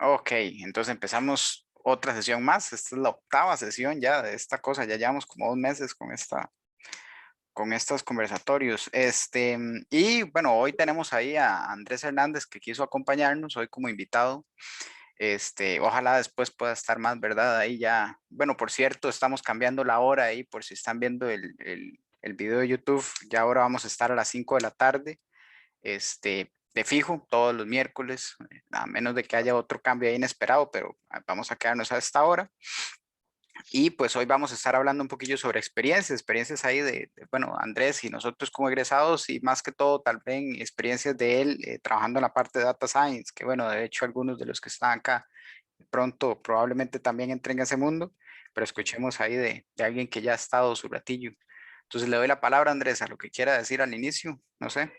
Ok, entonces empezamos otra sesión más. Esta es la octava sesión ya de esta cosa. Ya llevamos como 2 meses con estos conversatorios. Y bueno, hoy tenemos ahí a Andrés Hernández que quiso acompañarnos hoy como invitado. Ojalá después pueda estar más, ¿verdad? Ahí ya. Bueno, por cierto, estamos cambiando la hora ahí por si están viendo el video de YouTube. Ya ahora vamos a estar a las 5 de la tarde. De fijo, todos los miércoles, a menos de que haya otro cambio ahí inesperado, pero vamos a quedarnos a esta hora. Y pues hoy vamos a estar hablando un poquillo sobre experiencias ahí bueno, Andrés y nosotros como egresados y más que todo tal vez experiencias de él trabajando en la parte de Data Science, que bueno, de hecho algunos de los que están acá pronto probablemente también entren en ese mundo, pero escuchemos ahí de alguien que ya ha estado su ratillo. Entonces le doy la palabra a Andrés a lo que quiera decir al inicio, no sé.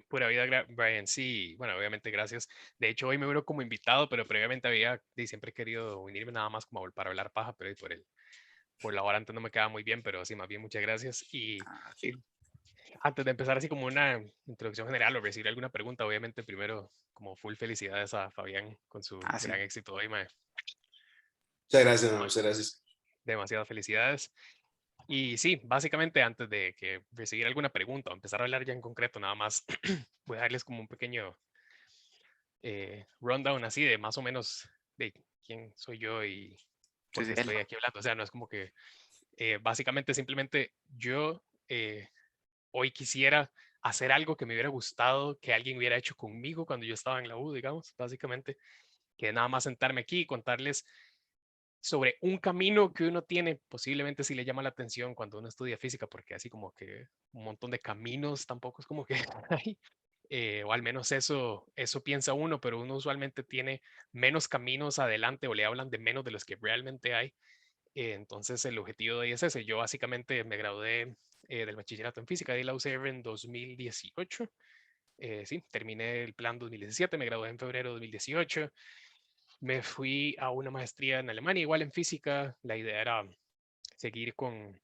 Pura vida, Brian. Sí, bueno, obviamente gracias. De hecho, hoy me veo como invitado, pero previamente siempre he querido unirme nada más como para hablar paja, pero por la hora antes no me quedaba muy bien, pero sí, más bien muchas gracias. Y Ah, fijo. antes de empezar así como una introducción general o recibir alguna pregunta, obviamente primero como full felicidades a Fabián con su Ah, sí. gran éxito hoy, mae. Muchas gracias, man, Dema- muchas gracias. Demasiadas felicidades. Y sí, básicamente antes de que recibir alguna pregunta o empezar a hablar ya en concreto, nada más voy a darles como un pequeño rundown así de más o menos de quién soy yo y Sí, por sí, qué él. estoy aquí hablando. O sea, no es como que básicamente simplemente yo hoy quisiera hacer algo que me hubiera gustado que alguien hubiera hecho conmigo cuando yo estaba en la U, digamos, básicamente, que nada más sentarme aquí y contarles sobre un camino que uno tiene, posiblemente si le llama la atención cuando uno estudia física, porque así como que un montón de caminos tampoco es como que hay, o al menos eso piensa uno, pero uno usualmente tiene menos caminos adelante o le hablan de menos de los que realmente hay. Entonces el objetivo de ahí es ese. Yo básicamente me gradué del bachillerato en física de la UCR en 2018. Sí, terminé el plan 2017, me gradué en febrero de 2018. Me fui a una maestría en Alemania, igual en física. La idea era seguir con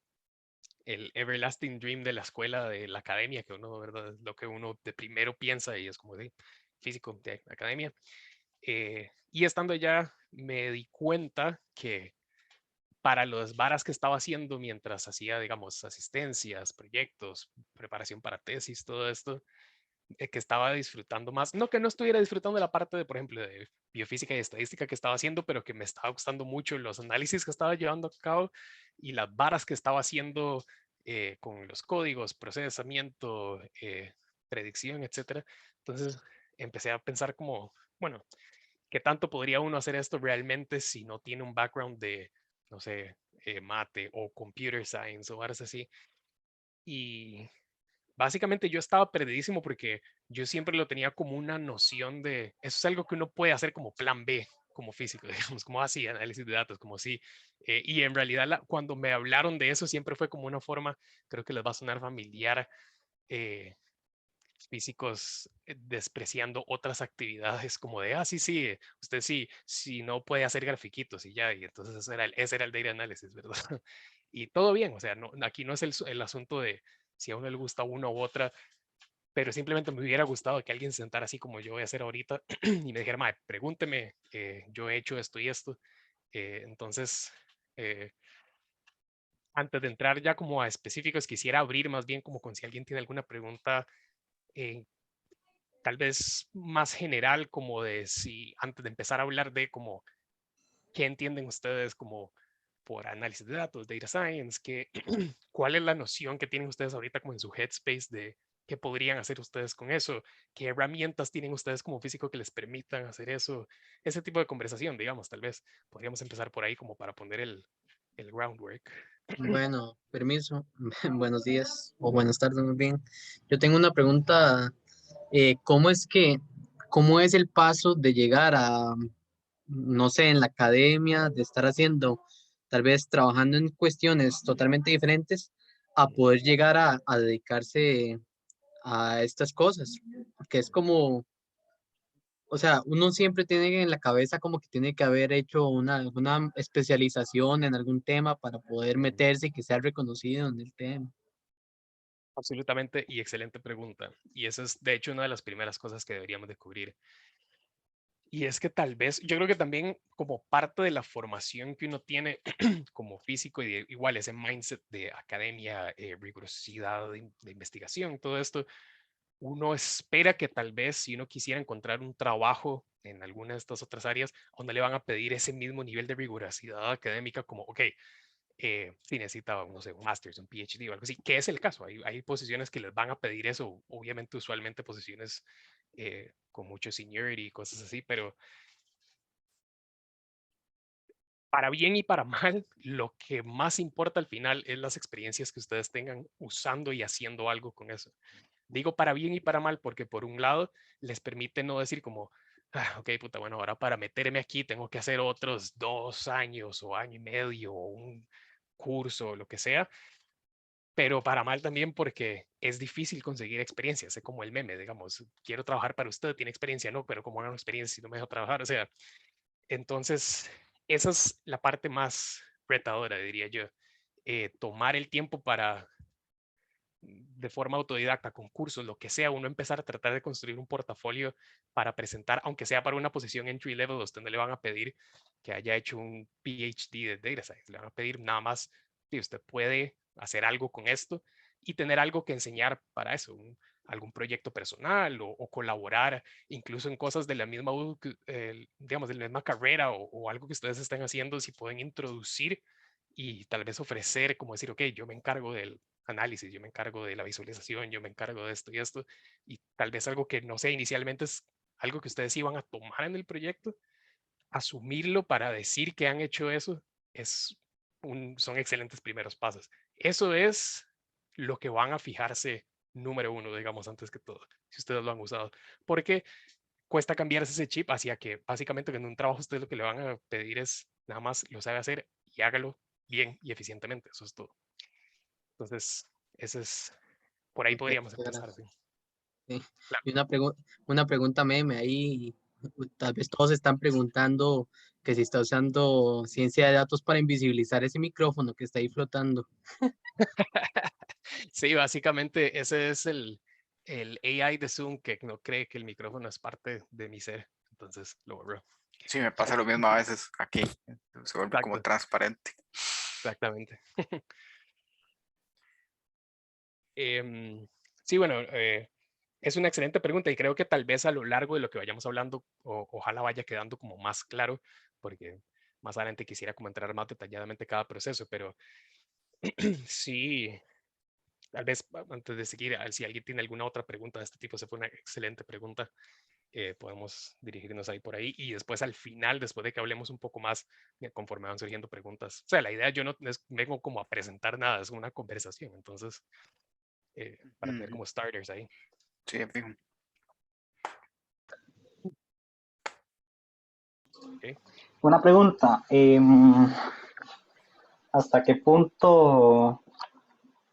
el everlasting dream de la escuela, de la academia, que uno, ¿verdad? Es lo que uno de primero piensa y es como de físico de academia. Y estando allá me di cuenta que para las varas que estaba haciendo mientras hacía, digamos, asistencias, proyectos, preparación para tesis, todo esto, que estaba disfrutando más, no que no estuviera disfrutando de la parte de, por ejemplo, de biofísica y estadística que estaba haciendo, pero que me estaba gustando mucho los análisis que estaba llevando a cabo y las varas que estaba haciendo con los códigos, procesamiento, predicción, etcétera. Entonces empecé a pensar como, bueno, ¿qué tanto podría uno hacer esto realmente si no tiene un background de, no sé, mate o computer science o varas así? Y básicamente yo estaba perdidísimo porque yo siempre lo tenía como una noción de, eso es algo que uno puede hacer como plan B, como físico, digamos, como así, análisis de datos, como así. Y en realidad cuando me hablaron de eso siempre fue como una forma, creo que les va a sonar familiar, eh, físicos despreciando otras actividades como de, sí, sí, usted sí, si no puede hacer grafiquitos y ya, y entonces ese era el data analysis, ¿verdad? Y todo bien, o sea, no, aquí no es el asunto de si a uno le gusta una u otra, pero simplemente me hubiera gustado que alguien se sentara así como yo voy a hacer ahorita y me dijera, mae, pregúnteme, yo he hecho esto y esto. Entonces, eh, antes de entrar ya como a específicos, quisiera abrir más bien como con si alguien tiene alguna pregunta, eh, tal vez más general, como de si antes de empezar a hablar de como qué entienden ustedes como por análisis de datos, data science, cuál es la noción que tienen ustedes ahorita como en su headspace de qué podrían hacer ustedes con eso, qué herramientas tienen ustedes como físico que les permitan hacer eso, ese tipo de conversación, digamos, tal vez podríamos empezar por ahí como para poner el groundwork. Bueno, permiso. Buenos días o buenas tardes, muy bien. Yo tengo una pregunta. ¿Cómo es cómo es el paso de llegar a, no sé, en la academia, de estar haciendo, tal vez trabajando en cuestiones totalmente diferentes, a poder llegar a dedicarse a estas cosas? Porque es como, o sea, uno siempre tiene en la cabeza como que tiene que haber hecho una especialización en algún tema para poder meterse y que sea reconocido en el tema. Absolutamente y excelente pregunta. Y esa es de hecho una de las primeras cosas que deberíamos descubrir. Y es que tal vez, yo creo que también como parte de la formación que uno tiene como físico y igual ese mindset de academia, rigurosidad de investigación, todo esto, uno espera que tal vez si uno quisiera encontrar un trabajo en alguna de estas otras áreas, donde le van a pedir ese mismo nivel de rigurosidad académica como, ok, si necesita, no sé, un master's, un PhD o algo así, que es el caso. Hay posiciones que les van a pedir eso, obviamente usualmente posiciones con mucho seniority y cosas así, pero para bien y para mal, lo que más importa al final es las experiencias que ustedes tengan usando y haciendo algo con eso. Digo para bien y para mal porque por un lado les permite no decir como, ok, puta, bueno, ahora para meterme aquí tengo que hacer otros 2 años o año y medio o un curso o lo que sea, pero para mal también porque es difícil conseguir experiencia, es como el meme, digamos, quiero trabajar para usted, tiene experiencia, no, pero como hago experiencia si no me dejo trabajar, o sea, entonces esa es la parte más retadora, diría yo, tomar el tiempo para de forma autodidacta, con cursos, lo que sea, uno empezar a tratar de construir un portafolio para presentar, aunque sea para una posición entry level, usted no le van a pedir que haya hecho un PhD de Data Science, le van a pedir nada más si usted puede hacer algo con esto y tener algo que enseñar para eso, algún proyecto personal o colaborar incluso en cosas de la misma, digamos, de la misma carrera o algo que ustedes estén haciendo, si pueden introducir y tal vez ofrecer, como decir, ok, yo me encargo del análisis, yo me encargo de la visualización, yo me encargo de esto, y tal vez algo que no sé, inicialmente es algo que ustedes iban a tomar en el proyecto, asumirlo para decir que han hecho eso, son excelentes primeros pasos. Eso es lo que van a fijarse número uno, digamos, antes que todo, si ustedes lo han usado. Porque cuesta cambiarse ese chip hacia que básicamente en un trabajo ustedes lo que le van a pedir es nada más lo sabe hacer y hágalo bien y eficientemente. Eso es todo. Entonces, ese es, por ahí Ok, podríamos muchas empezar. gracias. Sí. Sí. Claro. Y una pregunta meme ahí, tal vez todos están preguntando que si está usando ciencia de datos para invisibilizar ese micrófono que está ahí flotando. Sí, básicamente ese es el AI de Zoom que no cree que el micrófono es parte de mi ser. Entonces lo borró. Sí, me pasa lo mismo a veces aquí. Se vuelve como Exacto, transparente. exactamente. Sí, bueno, es una excelente pregunta y creo que tal vez a lo largo de lo que vayamos hablando, ojalá vaya quedando como más claro, porque más adelante quisiera como entrar más detalladamente cada proceso, pero sí, tal vez antes de seguir, si alguien tiene alguna otra pregunta de este tipo, se fue una excelente pregunta, podemos dirigirnos ahí por ahí y después al final, después de que hablemos un poco más, conforme van surgiendo preguntas. O sea, la idea yo no vengo como a presentar nada, es una conversación, entonces, para tener Ujú. como starters ahí. Sí, fijo. ¿Ok? Una pregunta, ¿hasta qué punto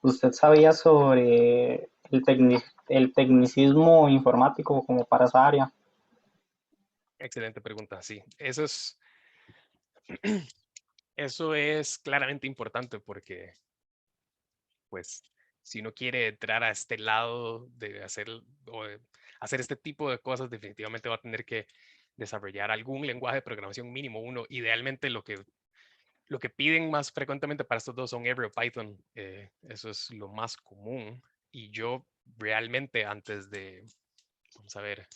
usted sabía sobre el tecnicismo informático como para esa área? Excelente pregunta, sí. Eso es claramente importante porque, pues, si uno quiere entrar a este lado de hacer, o de hacer este tipo de cosas, definitivamente va a tener que desarrollar algún lenguaje de programación mínimo uno. Idealmente lo que piden más frecuentemente para estos dos son R o Python. Eso es lo más común. Y yo realmente vamos a ver,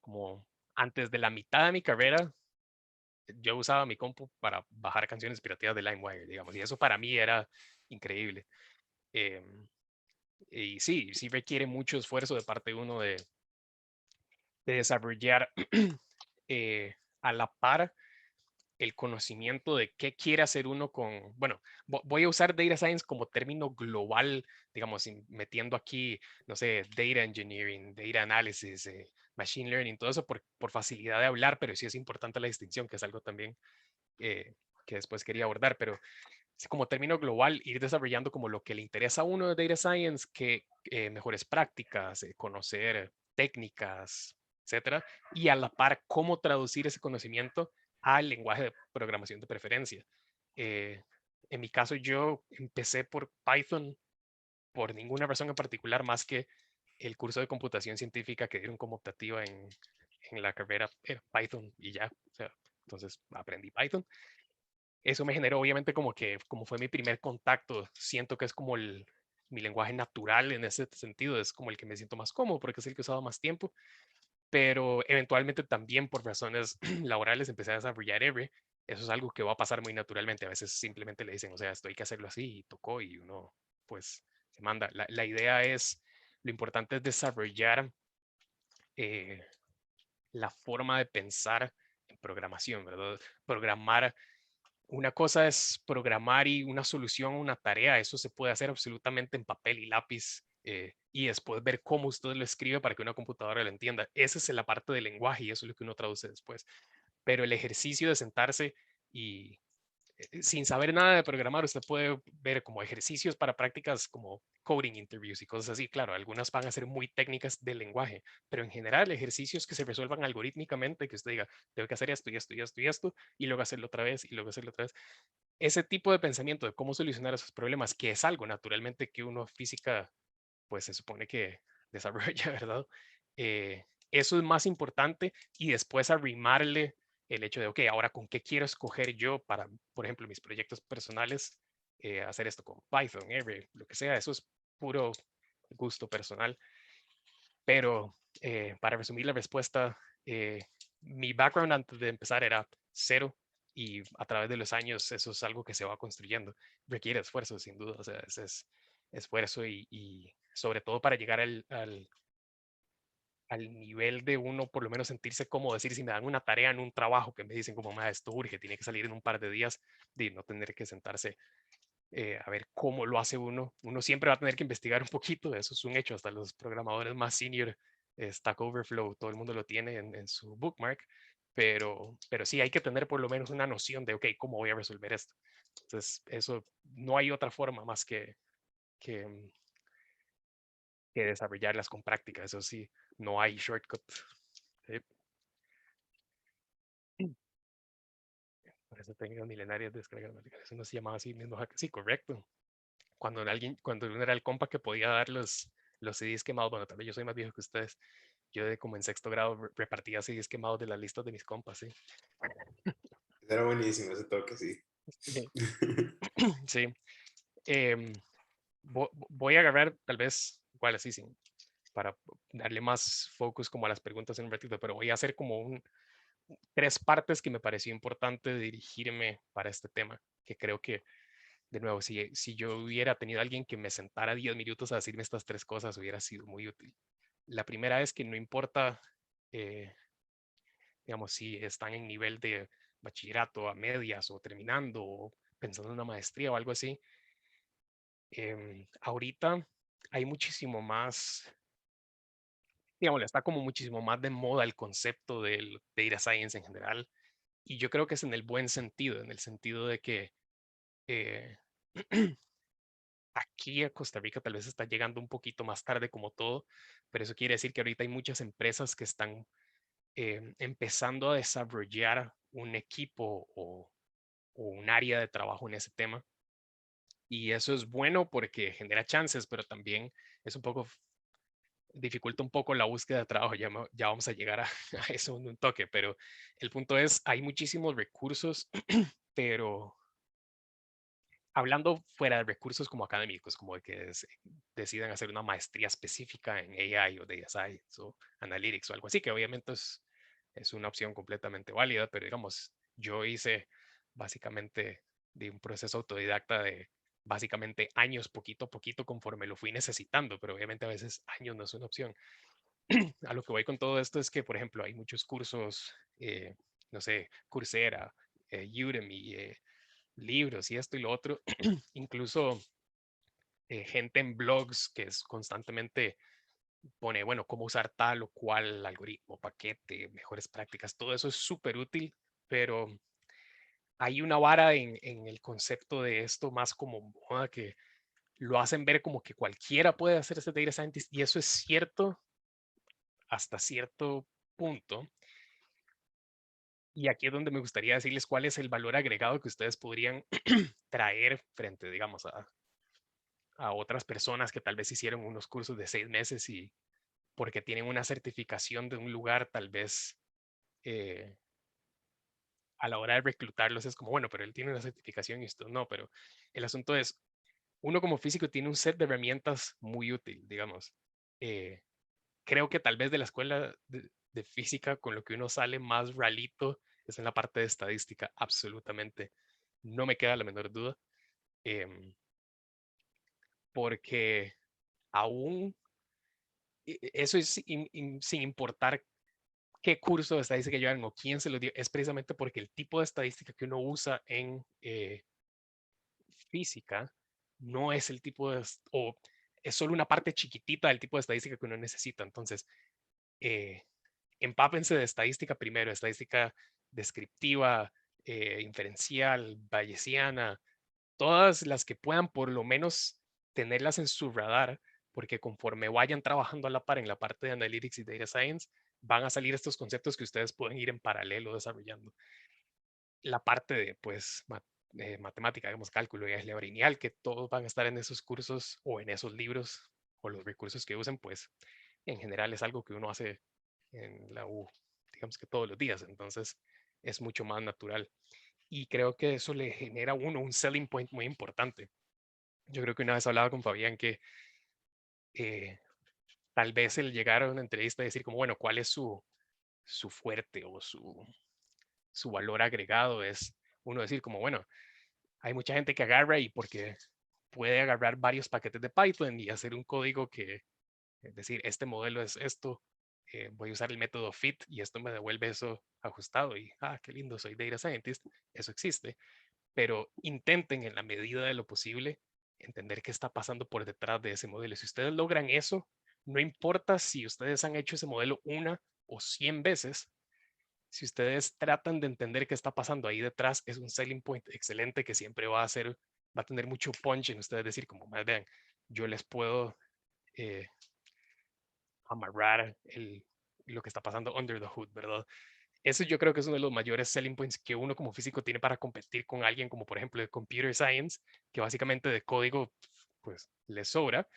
como antes de la mitad de mi carrera, yo usaba mi compu para bajar canciones pirateadas de LimeWire, digamos, y eso para mí era increíble. Em, y sí, sí requiere mucho esfuerzo de parte de uno de desarrollar a la par el conocimiento de qué quiere hacer uno con, bueno, voy a usar data science como término global, digamos, metiendo aquí, no sé, data engineering, data analysis, machine learning, todo eso por facilidad de hablar, pero sí es importante la distinción, que es algo también que después quería abordar, pero como término global, ir desarrollando como lo que le interesa a uno de data science, que mejores prácticas, conocer técnicas, etcétera, y a la par cómo traducir ese conocimiento al lenguaje de programación de preferencia. Eh, en mi caso, yo empecé por Python por ninguna razón en particular más que el curso de computación científica que dieron como optativa en en la carrera era Python y ya. O sea, entonces aprendí Python. Eso me generó obviamente como fue mi primer contacto, siento que es como mi lenguaje natural en ese sentido, es como el que me siento más cómodo porque es el que he usado más tiempo, pero eventualmente también por razones laborales empecé a desarrollar R. Eso es algo que va a pasar muy naturalmente. A veces simplemente le dicen, o sea, esto hay que hacerlo así y tocó y uno pues se manda. La idea es, lo importante es desarrollar eh, la forma de pensar en programación, ¿verdad? Programar, una cosa es programar y una solución a una tarea, eso se puede hacer absolutamente en papel y lápiz y después ver cómo usted lo escribe para que una computadora lo entienda. Esa es la parte del lenguaje y eso es lo que uno traduce después. Pero el ejercicio de sentarse y sin saber nada de programar, usted puede ver como ejercicios para prácticas como coding interviews y cosas así. Claro, algunas van a ser muy técnicas del lenguaje, pero en general ejercicios que se resuelvan algorítmicamente, que usted diga, tengo que hacer esto y esto y esto y esto, y luego hacerlo otra vez y luego hacerlo otra vez. Ese tipo de pensamiento de cómo solucionar esos problemas, que es algo naturalmente que uno física, pues se supone que desarrolla, ¿verdad? Eso es más importante y después arrimarle el hecho de, ok, ahora con qué quiero escoger yo para, por ejemplo, mis proyectos personales, hacer esto con Python, R, lo que sea, eso es puro gusto personal. Pero para resumir la respuesta, mi background antes de empezar era cero y a través de los años eso es algo que se va construyendo. Requiere esfuerzo, sin duda, o sea, es esfuerzo y sobre todo para llegar al nivel de uno por lo menos sentirse cómodo, decir, si me dan una tarea en un trabajo que me dicen como, esto urge, tiene que salir en un par de días, de no tener que sentarse a ver cómo lo hace uno. Uno siempre va a tener que investigar un poquito, eso es un hecho, hasta los programadores más senior, Stack Overflow, todo el mundo lo tiene en su bookmark, pero sí hay que tener por lo menos una noción de, ok, ¿cómo voy a resolver esto? Entonces, eso no hay otra forma más que, que desarrollarlas con práctica, eso sí, no hay shortcut. ¿Sí? Por eso técnicas milenarias de descarga automática. Eso no se llamaba así mismo. Sí, correcto. Cuando uno era el compa que podía dar los CDs quemados, bueno, tal vez yo soy más viejo que ustedes. Yo como en sexto grado repartía CDs quemados de las listas de mis compas, sí. Era buenísimo ese toque, sí. Sí. Sí. Voy a agarrar tal vez, igual así, para darle más focus como a las preguntas en un ratito, pero voy a hacer como tres partes que me pareció importante dirigirme para este tema, que creo que de nuevo, si yo hubiera tenido a alguien que me sentara 10 minutos a decirme estas tres cosas, hubiera sido muy útil. La primera es que no importa, digamos, si están en nivel de bachillerato a medias o terminando o pensando en una maestría o algo así, ahorita hay muchísimo más, digamos, está como muchísimo más de moda el concepto del data science en general. Y yo creo que es en el buen sentido, en el sentido de que eh, aquí a Costa Rica tal vez está llegando un poquito más tarde como todo, pero eso quiere decir que ahorita hay muchas empresas que están empezando a desarrollar un equipo o un área de trabajo en ese tema. Y eso es bueno porque genera chances, pero también es un poco, dificulta un poco la búsqueda de trabajo. Ya vamos a llegar a, a eso en un toque, pero el punto es, hay muchísimos recursos, pero hablando fuera de recursos como académicos, como de que decidan hacer una maestría específica en AI o Data Science o Analytics o algo así, que obviamente es una opción completamente válida, pero digamos, yo hice básicamente de un proceso autodidacta de básicamente años, poquito a poquito, conforme lo fui necesitando, pero obviamente a veces años no es una opción. A lo que voy con todo esto es que, por ejemplo, hay muchos cursos, no sé, Coursera, Udemy, libros y esto y lo otro, incluso gente en blogs que es constantemente pone, bueno, cómo usar tal o cual algoritmo, paquete, mejores prácticas, todo eso es súper útil, pero hay una vara en el concepto de esto más como moda que lo hacen ver como que cualquiera puede hacer ese data scientist y eso es cierto hasta cierto punto. Y aquí es donde me gustaría decirles cuál es el valor agregado que ustedes podrían traer frente, digamos, a otras personas que tal vez hicieron unos cursos de 6 meses y porque tienen una certificación de un lugar tal vez a la hora de reclutarlos es como, bueno, pero él tiene una certificación y esto no, pero el asunto es, uno como físico tiene un set de herramientas muy útil, digamos. Creo que tal vez de la escuela de física con lo que uno sale más ralito es en la parte de estadística, absolutamente. No me queda la menor duda. Porque aún eso es sin importar qué curso de estadística llevan o quién se lo dio, es precisamente porque el tipo de estadística que uno usa en física no es el tipo de, o es solo una parte chiquitita del tipo de estadística que uno necesita. Entonces, empápense de estadística primero, estadística descriptiva, inferencial, bayesiana, todas las que puedan por lo menos tenerlas en su radar, porque conforme vayan trabajando a la par en la parte de Analytics y Data Science, van a salir estos conceptos que ustedes pueden ir en paralelo desarrollando. La parte de, pues, matemática, digamos, cálculo y álgebra lineal, que todos van a estar en esos cursos o en esos libros o los recursos que usen, pues, en general es algo que uno hace en la U, digamos que todos los días, entonces es mucho más natural. Y creo que eso le genera a uno un selling point muy importante. Yo creo que una vez hablaba con Fabián que tal vez el llegar a una entrevista y decir como, bueno, ¿cuál es su fuerte o su valor agregado? Es uno decir como, bueno, hay mucha gente que agarra y porque puede agarrar varios paquetes de Python y hacer un código que, es decir, este modelo es esto, voy a usar el método fit y esto me devuelve eso ajustado y, qué lindo, soy data scientist, eso existe, pero intenten en la medida de lo posible entender qué está pasando por detrás de ese modelo. Si ustedes logran eso, no importa si ustedes han hecho ese modelo 1 o 100 veces, si ustedes tratan de entender qué está pasando ahí detrás, es un selling point excelente que siempre va a tener mucho punch en ustedes decir como, más vean, yo les puedo eh, amarrar lo que está pasando under the hood, ¿verdad? Eso yo creo que es uno de los mayores selling points que uno como físico tiene para competir con alguien como por ejemplo de computer science, que básicamente de código pues le sobra,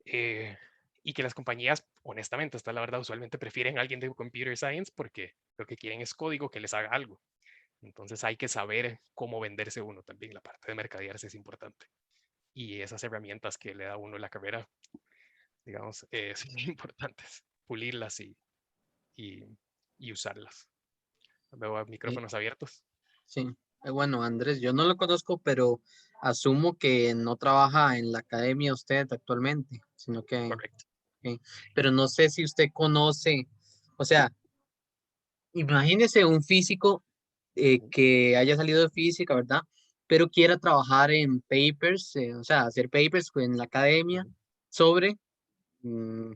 y que las compañías, honestamente, hasta la verdad, usualmente prefieren a alguien de computer science porque lo que quieren es código que les haga algo. Entonces hay que saber cómo venderse uno también, la parte de mercadearse es importante. Y esas herramientas que le da uno la carrera, digamos, son muy importantes, pulirlas y, y usarlas. Veo Sí, micrófonos abiertos. sí. Bueno, Andrés, yo no lo conozco, pero asumo que no trabaja en la academia usted actualmente, sino que, Correcto. ok. Pero no sé si usted conoce, o sea, imagínese un físico que haya salido de física, ¿verdad? Pero quiera trabajar en papers, o sea, hacer papers en la academia sobre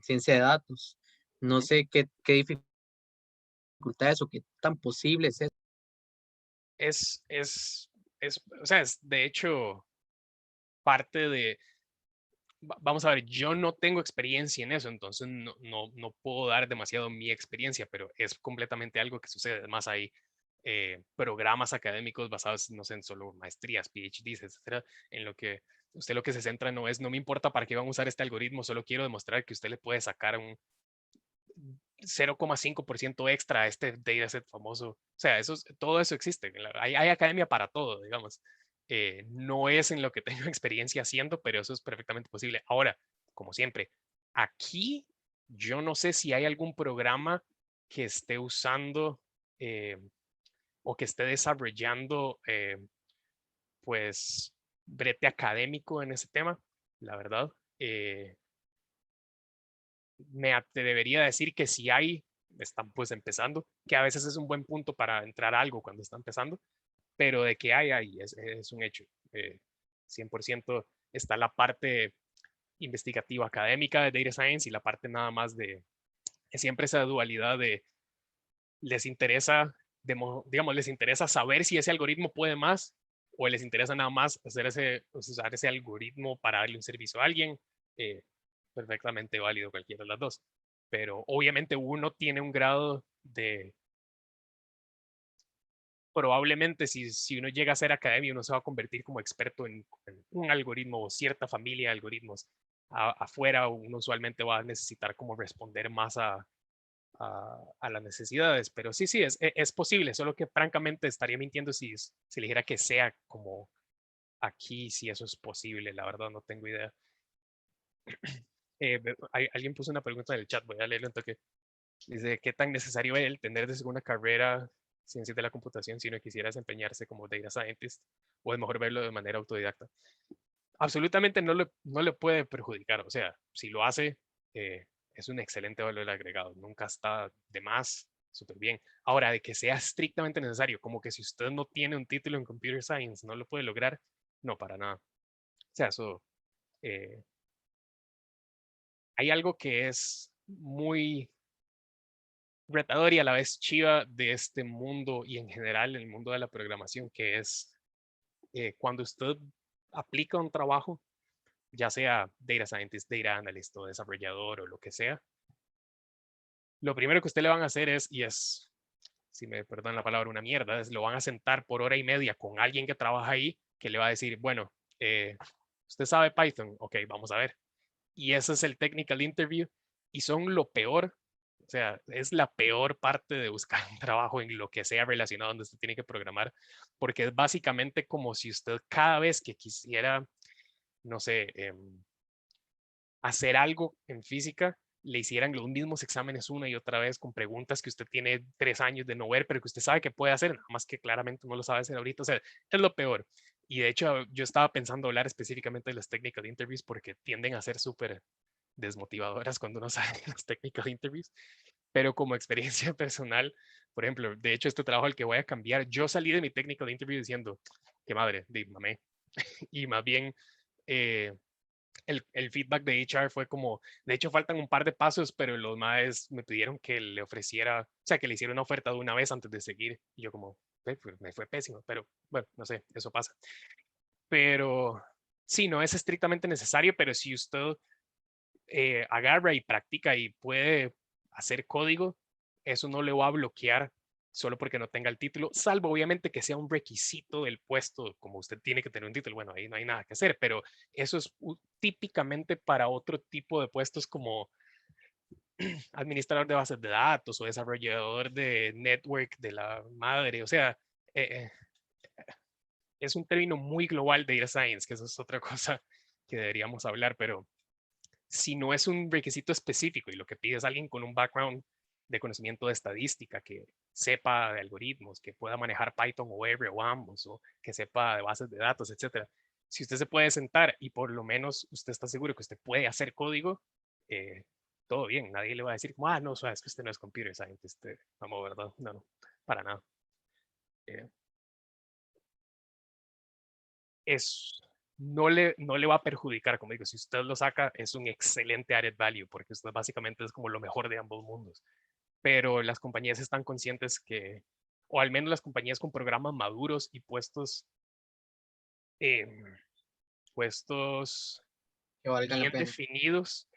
ciencia de datos. No sé qué dificultades o qué tan posible es eso. Es, es, o sea, es de hecho parte de, vamos a ver, yo no tengo experiencia en eso, entonces no puedo dar demasiado mi experiencia, pero es completamente algo que sucede. Además, hay programas académicos basados, no sé, en solo maestrías, PhDs, etcétera, en lo que usted lo que se centra no me importa para qué van a usar este algoritmo, solo quiero demostrar que usted le puede sacar un 0,5% extra a este dataset famoso. O sea, todo eso existe. Hay academia para todo, digamos. No es en lo que tengo experiencia haciendo, pero eso es perfectamente posible. Ahora, como siempre, aquí yo no sé si hay algún programa que esté usando o que esté desarrollando, pues, brete académico en ese tema, la verdad. Me atrevería a decir que si hay, están pues empezando, que a veces es un buen punto para entrar a algo cuando está empezando, pero de que hay, es un hecho. 100% está la parte investigativa académica de Data Science y la parte nada más de siempre esa dualidad de les interesa, digamos, les interesa saber si ese algoritmo puede más o les interesa nada más usar ese algoritmo para darle un servicio a alguien. Eh, Perfectamente válido cualquiera de las dos. Pero obviamente uno tiene un grado de, probablemente si uno llega a ser academia, uno se va a convertir como experto en un algoritmo o cierta familia de algoritmos. Afuera uno usualmente va a necesitar como responder más a a las necesidades. Pero sí, es posible, solo que francamente estaría mintiendo si le dijera que sea como aquí, si eso es posible. La verdad no tengo idea. Alguien puso una pregunta en el chat, voy a leerlo en toque. Dice, ¿qué tan necesario es el tener desde una carrera ciencias de la computación si uno quisiera desempeñarse como data scientist? O es mejor verlo de manera autodidacta. Absolutamente no le puede perjudicar. O sea, si lo hace, es un excelente valor agregado. Nunca está de más, súper bien. Ahora, de que sea estrictamente necesario, como que si usted no tiene un título en Computer Science, no lo puede lograr, no, para nada. O sea, eso... hay algo que es muy retador y a la vez chiva de este mundo y en general el mundo de la programación, que es cuando usted aplica un trabajo, ya sea data scientist, data analyst o desarrollador o lo que sea, lo primero que usted le van a hacer es, y es, si me perdonan la palabra, una mierda, es lo van a sentar por hora y media con alguien que trabaja ahí, que le va a decir, bueno, usted sabe Python, ok, vamos a ver. Y ese es el technical interview y son lo peor. O sea, es la peor parte de buscar un trabajo en lo que sea relacionado donde usted tiene que programar, porque es básicamente como si usted cada vez que quisiera, no sé, hacer algo en física, le hicieran los mismos exámenes una y otra vez con preguntas que usted tiene 3 años de no ver, pero que usted sabe que puede hacer, nada más que claramente no lo sabe hacer ahorita. O sea, es lo peor. Y de hecho, yo estaba pensando hablar específicamente de las technical interviews porque tienden a ser súper desmotivadoras cuando uno sale de las technical interviews, pero como experiencia personal, por ejemplo, de hecho este trabajo al que voy a cambiar, yo salí de mi technical interview diciendo, qué madre, mamé, y más bien el feedback de HR fue como, de hecho faltan un par de pasos, pero los más me pidieron que le ofreciera, o sea, que le hiciera una oferta de una vez antes de seguir, y yo como, pues me fue pésimo, pero bueno, no sé, eso pasa. Pero sí, no es estrictamente necesario, pero si usted agarra y practica y puede hacer código, eso no le va a bloquear solo porque no tenga el título, salvo obviamente que sea un requisito del puesto, como usted tiene que tener un título, bueno, ahí no hay nada que hacer, pero eso es típicamente para otro tipo de puestos como administrador de bases de datos o desarrollador de network de la madre, o sea, eh, es un término muy global de data science, que eso es otra cosa que deberíamos hablar, pero si no es un requisito específico y lo que pide es alguien con un background de conocimiento de estadística, que sepa de algoritmos, que pueda manejar Python o R o ambos, o que sepa de bases de datos, etcétera. Si usted se puede sentar y por lo menos usted está seguro que usted puede hacer código, todo bien. Nadie le va a decir, no, es que usted no es computer scientist. Vamos, ¿verdad? No, no, para nada. Eh, es, no le va a perjudicar, como digo, si usted lo saca, es un excelente added value, porque usted básicamente es como lo mejor de ambos mundos. Pero las compañías están conscientes que, o al menos las compañías con programas maduros y eh, puestos Que valgan la bien pena. definidos.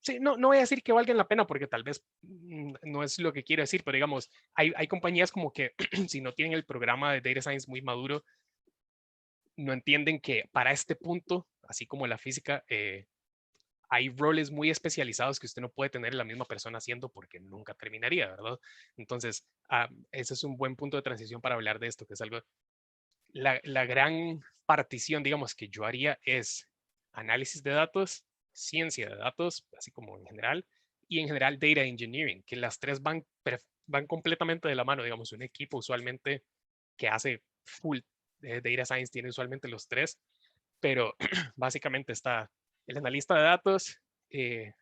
Sí, no voy a decir que valgan la pena porque tal vez no es lo que quiero decir, pero digamos, hay compañías como que si no tienen el programa de Data Science muy maduro, no entienden que para este punto, así como la física, hay roles muy especializados que usted no puede tener la misma persona haciendo porque nunca terminaría, ¿verdad? Entonces, ese es un buen punto de transición para hablar de esto, que es algo, la gran partición, digamos, que yo haría es análisis de datos, ciencia de datos, así como en general, y en general data engineering, que las tres van completamente de la mano, digamos, un equipo usualmente que hace full data science tiene usualmente los tres, pero básicamente está el analista de datos, que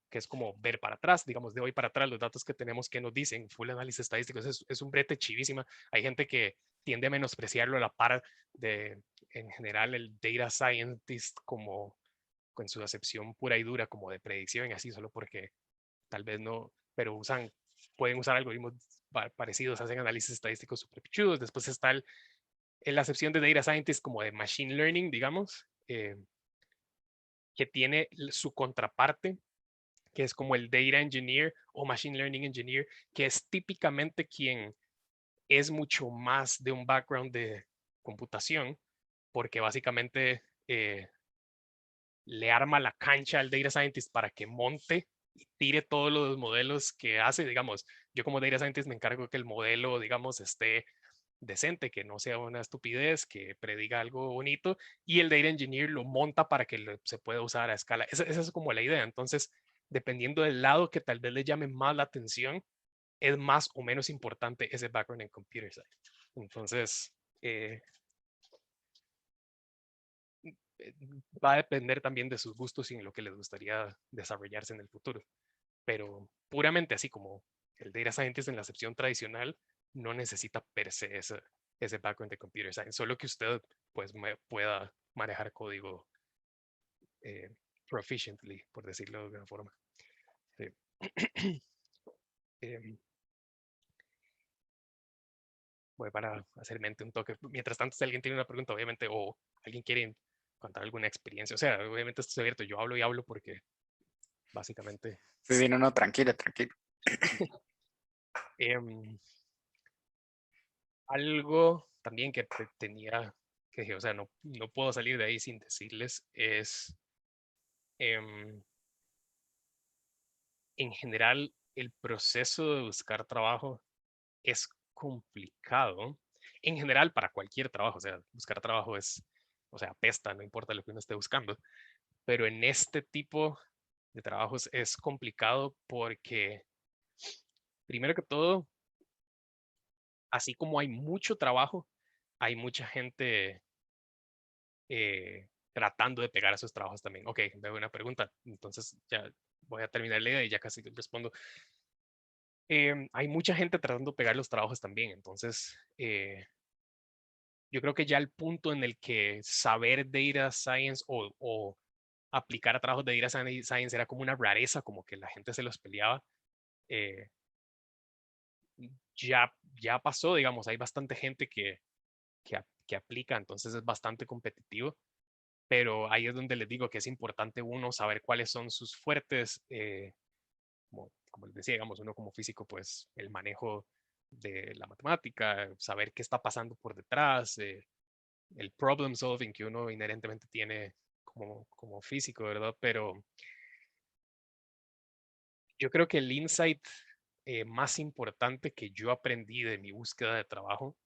es como ver para atrás, digamos, de hoy para atrás, los datos que tenemos que nos dicen, full análisis estadístico, es un brete chivísima. Hay gente que tiende a menospreciarlo a la par de, en general, el data scientist como con su acepción pura y dura, como de predicción, así, solo porque tal vez no, pero pueden usar algoritmos parecidos, hacen análisis estadísticos súper pichudos. Después está la acepción de data scientist como de machine learning, digamos, que tiene su contraparte, que es como el data engineer o machine learning engineer, que es típicamente quien es mucho más de un background de computación, porque básicamente le arma la cancha al data scientist para que monte tire todos los modelos que hace, digamos, yo como data scientist me encargo que el modelo, digamos, esté decente, que no sea una estupidez, que prediga algo bonito, y el data engineer lo monta para que se pueda usar a escala. Esa es como la idea. Entonces, dependiendo del lado que tal vez le llame más la atención, es más o menos importante ese background en computer science. Entonces, va a depender también de sus gustos y en lo que les gustaría desarrollarse en el futuro. Pero puramente así como el data scientist en la acepción tradicional no necesita per se ese background de computer science, solo que usted pues pueda manejar código proficiently, por decirlo de alguna forma. Sí. Voy para hacer mente un toque. Mientras tanto, si alguien tiene una pregunta, obviamente, o alguien quiere contar alguna experiencia, o sea, obviamente esto es abierto, yo hablo y hablo porque básicamente... Sí, sí, no, tranquilo, tranquilo. Algo también que tenía que dije, o sea, no puedo salir de ahí sin decirles, es en general el proceso de buscar trabajo es complicado. En general, para cualquier trabajo, o sea, buscar trabajo es, o sea, apesta, no importa lo que uno esté buscando. Pero en este tipo de trabajos es complicado porque, primero que todo, así como hay mucho trabajo, hay mucha gente tratando de pegar a sus trabajos también. Ok, veo una pregunta, entonces ya voy a terminar la idea y ya casi respondo. Hay mucha gente tratando de pegar los trabajos también, entonces yo creo que ya el punto en el que saber data science o aplicar a trabajos de data science era como una rareza, como que la gente se los peleaba, eh, ya pasó, digamos, hay bastante gente que aplica, entonces es bastante competitivo, pero ahí es donde les digo que es importante uno saber cuáles son sus fuertes, como les decía, digamos, uno como físico, pues el manejo de la matemática, saber qué está pasando por detrás, el problem solving que uno inherentemente tiene como físico, ¿verdad? Pero yo creo que el insight más importante que yo aprendí de mi búsqueda de trabajo,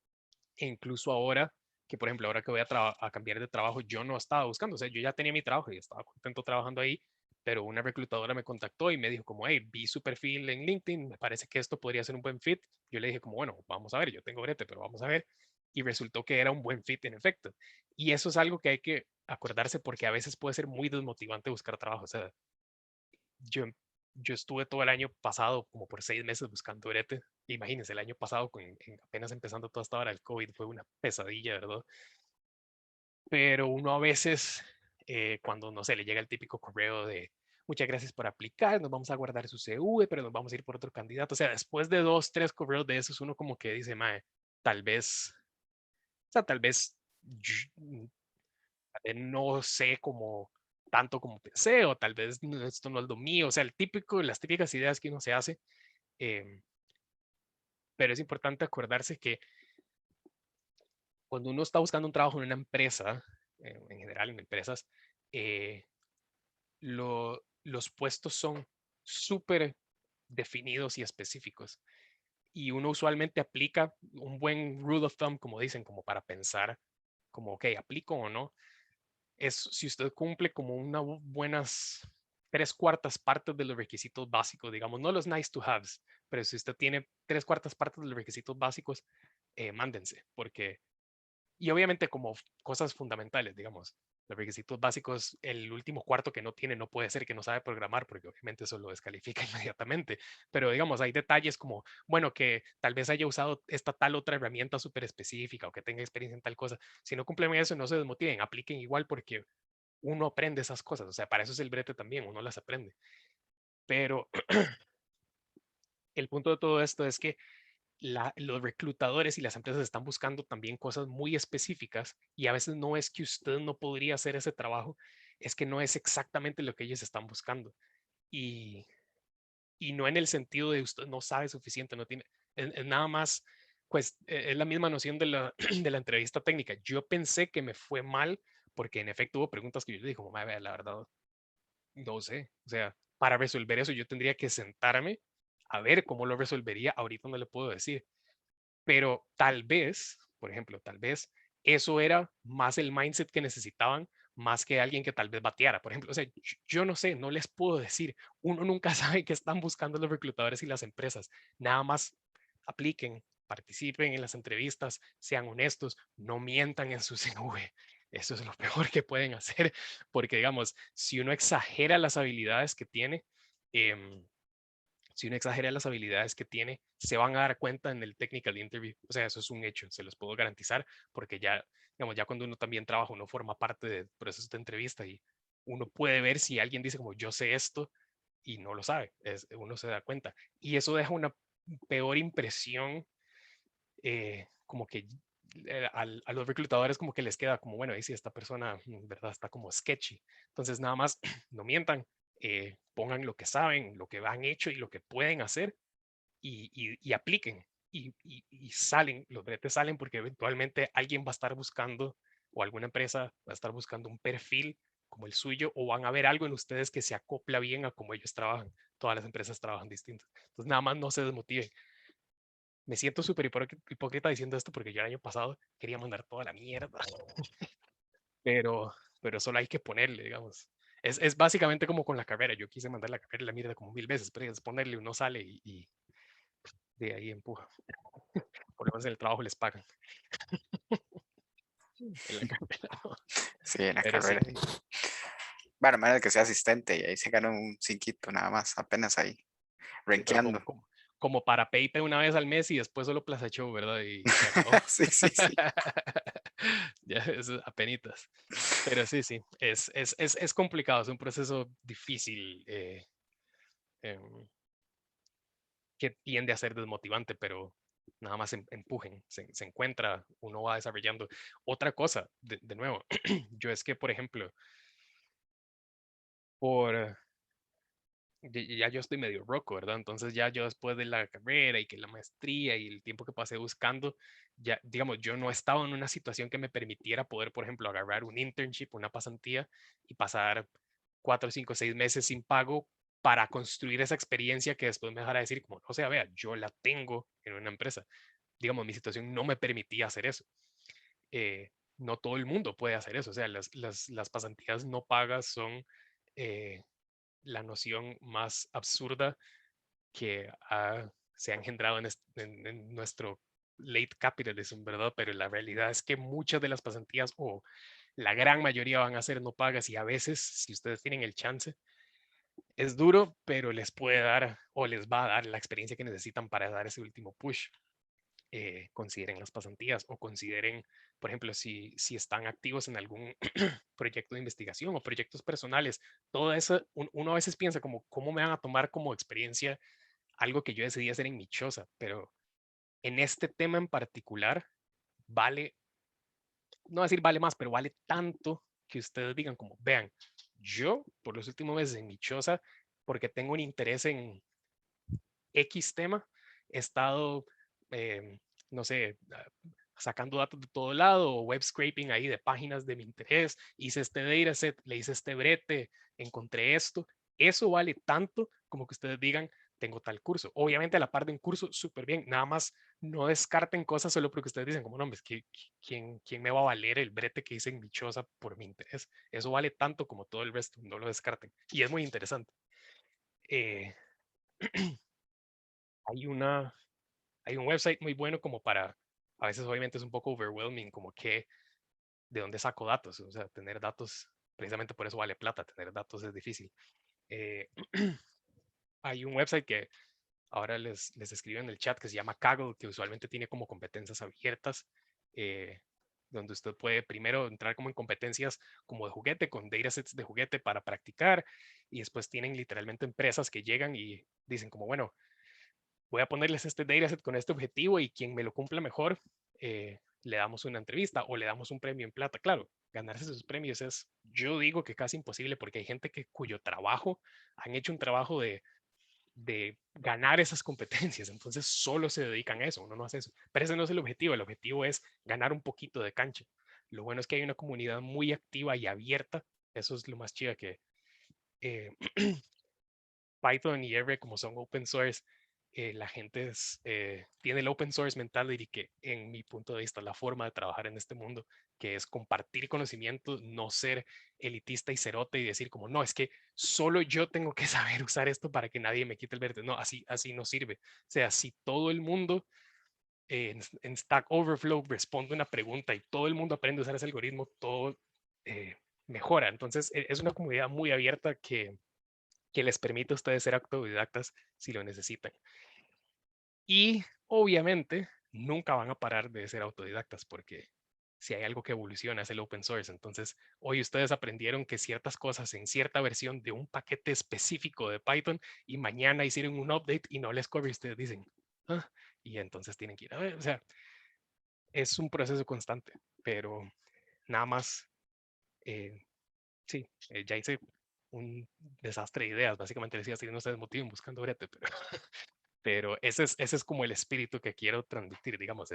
e incluso ahora, que por ejemplo, ahora que voy a cambiar de trabajo, yo no estaba buscando, o sea, yo ya tenía mi trabajo y estaba contento trabajando ahí, pero una reclutadora me contactó y me dijo como, hey, vi su perfil en LinkedIn, me parece que esto podría ser un buen fit. Yo le dije como, bueno, vamos a ver, yo tengo brete, pero vamos a ver. Y resultó que era un buen fit en efecto. Y eso es algo que hay que acordarse porque a veces puede ser muy desmotivante buscar trabajo. O sea, yo, yo estuve todo el año pasado como por 6 meses buscando brete. Imagínense, el año pasado, apenas empezando toda esta hora del COVID, fue una pesadilla, ¿verdad? Pero uno a veces, cuando, no sé, le llega el típico correo de muchas gracias por aplicar, nos vamos a guardar su CV, pero nos vamos a ir por otro candidato. O sea, después de 2, 3 correos de esos, uno como que dice, mae, tal vez, o sea, tal vez no sé como tanto como pensé, o tal vez esto no es lo mío. O sea, las típicas ideas que uno se hace. em, pero es importante acordarse que cuando uno está buscando un trabajo en una empresa, en general en empresas, eh, los puestos son súper definidos y específicos. Y uno usualmente aplica un buen rule of thumb, como dicen, como para pensar, como, ok, ¿aplico o no? Es si usted cumple como unas buenas 3/4 partes de los requisitos básicos, digamos, no los nice to haves, pero si usted tiene 3/4 partes de los requisitos básicos, mándense, porque y obviamente como cosas fundamentales, digamos, los requisitos básicos, el último cuarto que no tiene no puede ser que no sabe programar, porque obviamente eso lo descalifica inmediatamente. Pero digamos, hay detalles como, bueno, que tal vez haya usado esta tal otra herramienta súper específica o que tenga experiencia en tal cosa. Si no cumplen eso, no se desmotiven, apliquen igual porque uno aprende esas cosas. O sea, para eso es el brete también, uno las aprende. Pero el punto de todo esto es que los reclutadores y las empresas están buscando también cosas muy específicas y a veces no es que usted no podría hacer ese trabajo, es que no es exactamente lo que ellos están buscando. Y, y no en el sentido de usted no sabe suficiente, no tiene, es nada más, pues es la misma noción de la, de la entrevista técnica. Yo pensé que me fue mal porque en efecto hubo preguntas que yo le dije, como, la verdad, no sé, o sea, para resolver eso yo tendría que sentarme a ver cómo lo resolvería. Ahorita no le puedo decir. Pero tal vez, por ejemplo, tal vez eso era más el mindset que necesitaban, más que alguien que tal vez bateara. Por ejemplo, o sea, yo no sé, no les puedo decir. Uno nunca sabe qué están buscando los reclutadores y las empresas. Nada más apliquen, participen en las entrevistas, sean honestos, no mientan en su CV. Eso es lo peor que pueden hacer, porque digamos, si uno exagera las habilidades que tiene, si uno exagera las habilidades que tiene, se van a dar cuenta en el technical interview. O sea, eso es un hecho, se los puedo garantizar, porque ya, digamos, ya cuando uno también trabaja, uno forma parte del proceso de entrevista y uno puede ver si alguien dice como yo sé esto y no lo sabe, uno se da cuenta. Y eso deja una peor impresión, como que a los reclutadores como que les queda como, bueno, ahí sí, esta persona, ¿verdad? Está como sketchy. Entonces, nada más, no mientan, pongan lo que saben, lo que han hecho y lo que pueden hacer y apliquen. Y salen, los bretes salen porque eventualmente alguien va a estar buscando o alguna empresa va a estar buscando un perfil como el suyo o van a ver algo en ustedes que se acopla bien a cómo ellos trabajan. Todas las empresas trabajan distinto. Entonces, nada más no se desmotiven. Me siento súper hipócrita diciendo esto porque yo el año pasado quería mandar toda la mierda, pero, pero solo hay que ponerle, digamos. Es básicamente como con la carrera. Yo quise mandar la carrera y la mierda como 1000 veces, pero es ponerle, uno sale y de ahí empuja. Por lo menos en el trabajo les pagan. En la carrera, no. Sí, en la Pero sí, carrera. Bueno, menos que sea asistente y ahí se gana un cinquito nada más, apenas ahí, sí, pero renqueando. como para PayPal una vez al mes y después solo Plaza Show, ¿verdad? Y se acabó. Sí, sí, sí. Ya, es apenitas. Pero sí, sí, es complicado, es un proceso difícil, em, que tiende a ser desmotivante, pero nada más empujen, se encuentra, uno va desarrollando. Otra cosa, de nuevo, yo es que, por ejemplo, por, ya yo estoy medio roco, ¿verdad? Entonces ya yo después de la carrera y que la maestría y el tiempo que pasé buscando, ya, digamos, yo no estaba en una situación que me permitiera poder, por ejemplo, agarrar un internship, una pasantía y pasar 4, 5, 6 meses sin pago para construir esa experiencia que después me dejara decir, como, o sea, vea, yo la tengo en una empresa. Digamos, mi situación no me permitía hacer eso. No todo el mundo puede hacer eso. O sea, las pasantías no pagas son, la noción más absurda que se ha engendrado en nuestro late capitalism, ¿verdad? Pero la realidad es que muchas de las pasantías o la gran mayoría van a ser no pagas y a veces, si ustedes tienen el chance, es duro, pero les puede dar o les va a dar la experiencia que necesitan para dar ese último push. Consideren las pasantías o consideren, por ejemplo, si están activos en algún proyecto de investigación o proyectos personales, todo eso, uno a veces piensa como, ¿cómo me van a tomar como experiencia algo que yo decidí hacer en mi choza? Pero en este tema en particular, vale, no decir vale más, pero vale tanto que ustedes digan como, vean, yo por los últimos meses en mi choza, porque tengo un interés en X tema, he estado, no sé, sacando datos de todo lado o web scraping ahí de páginas de mi interés, hice este dataset, le hice este brete, encontré esto. Eso vale tanto como que ustedes digan, tengo tal curso. Obviamente a la par de un curso, súper bien. Nada más no descarten cosas solo porque ustedes dicen, como no, es que ¿quién me va a valer el brete que hice en mi choza por mi interés? Eso vale tanto como todo el resto, no lo descarten. Y es muy interesante. Eh, hay hay un website muy bueno como para, a veces obviamente es un poco overwhelming, como que de dónde saco datos, o sea, tener datos, precisamente por eso vale plata, tener datos es difícil. Eh, hay un website que ahora les escribo en el chat que se llama Kaggle, que usualmente tiene como competencias abiertas, eh, donde usted puede primero entrar como en competencias como de juguete, con datasets de juguete para practicar, y después tienen literalmente empresas que llegan y dicen como, bueno, voy a ponerles este dataset con este objetivo y quien me lo cumpla mejor, le damos una entrevista o le damos un premio en plata. Claro, ganarse esos premios es, yo digo que casi imposible porque hay gente cuyo trabajo, han hecho un trabajo de ganar esas competencias, entonces solo se dedican a eso, uno no hace eso. Pero ese no es el objetivo es ganar un poquito de cancha. Lo bueno es que hay una comunidad muy activa y abierta, eso es lo más chido que... Eh, Python y R, como son open source, la gente tiene el open source mentality, que en mi punto de vista la forma de trabajar en este mundo, que es compartir conocimiento, no ser elitista y cerote y decir como, no, es que solo yo tengo que saber usar esto para que nadie me quite el verde. No, así no sirve. O sea, si todo el mundo en Stack Overflow responde una pregunta y todo el mundo aprende a usar ese algoritmo, todo mejora. Entonces, es una comunidad muy abierta que les permite a ustedes ser autodidactas si lo necesitan. Y obviamente nunca van a parar de ser autodidactas, porque si hay algo que evoluciona es el open source. Entonces, hoy ustedes aprendieron que ciertas cosas en cierta versión de un paquete específico de Python y mañana hicieron un update y no les corre y ustedes dicen, "Ah", y entonces tienen que ir a ver. O sea, es un proceso constante, pero nada más, sí, ya hice un desastre de ideas. Básicamente decía, si no se desmotiven buscando brete, pero ese es como el espíritu que quiero transmitir, digamos,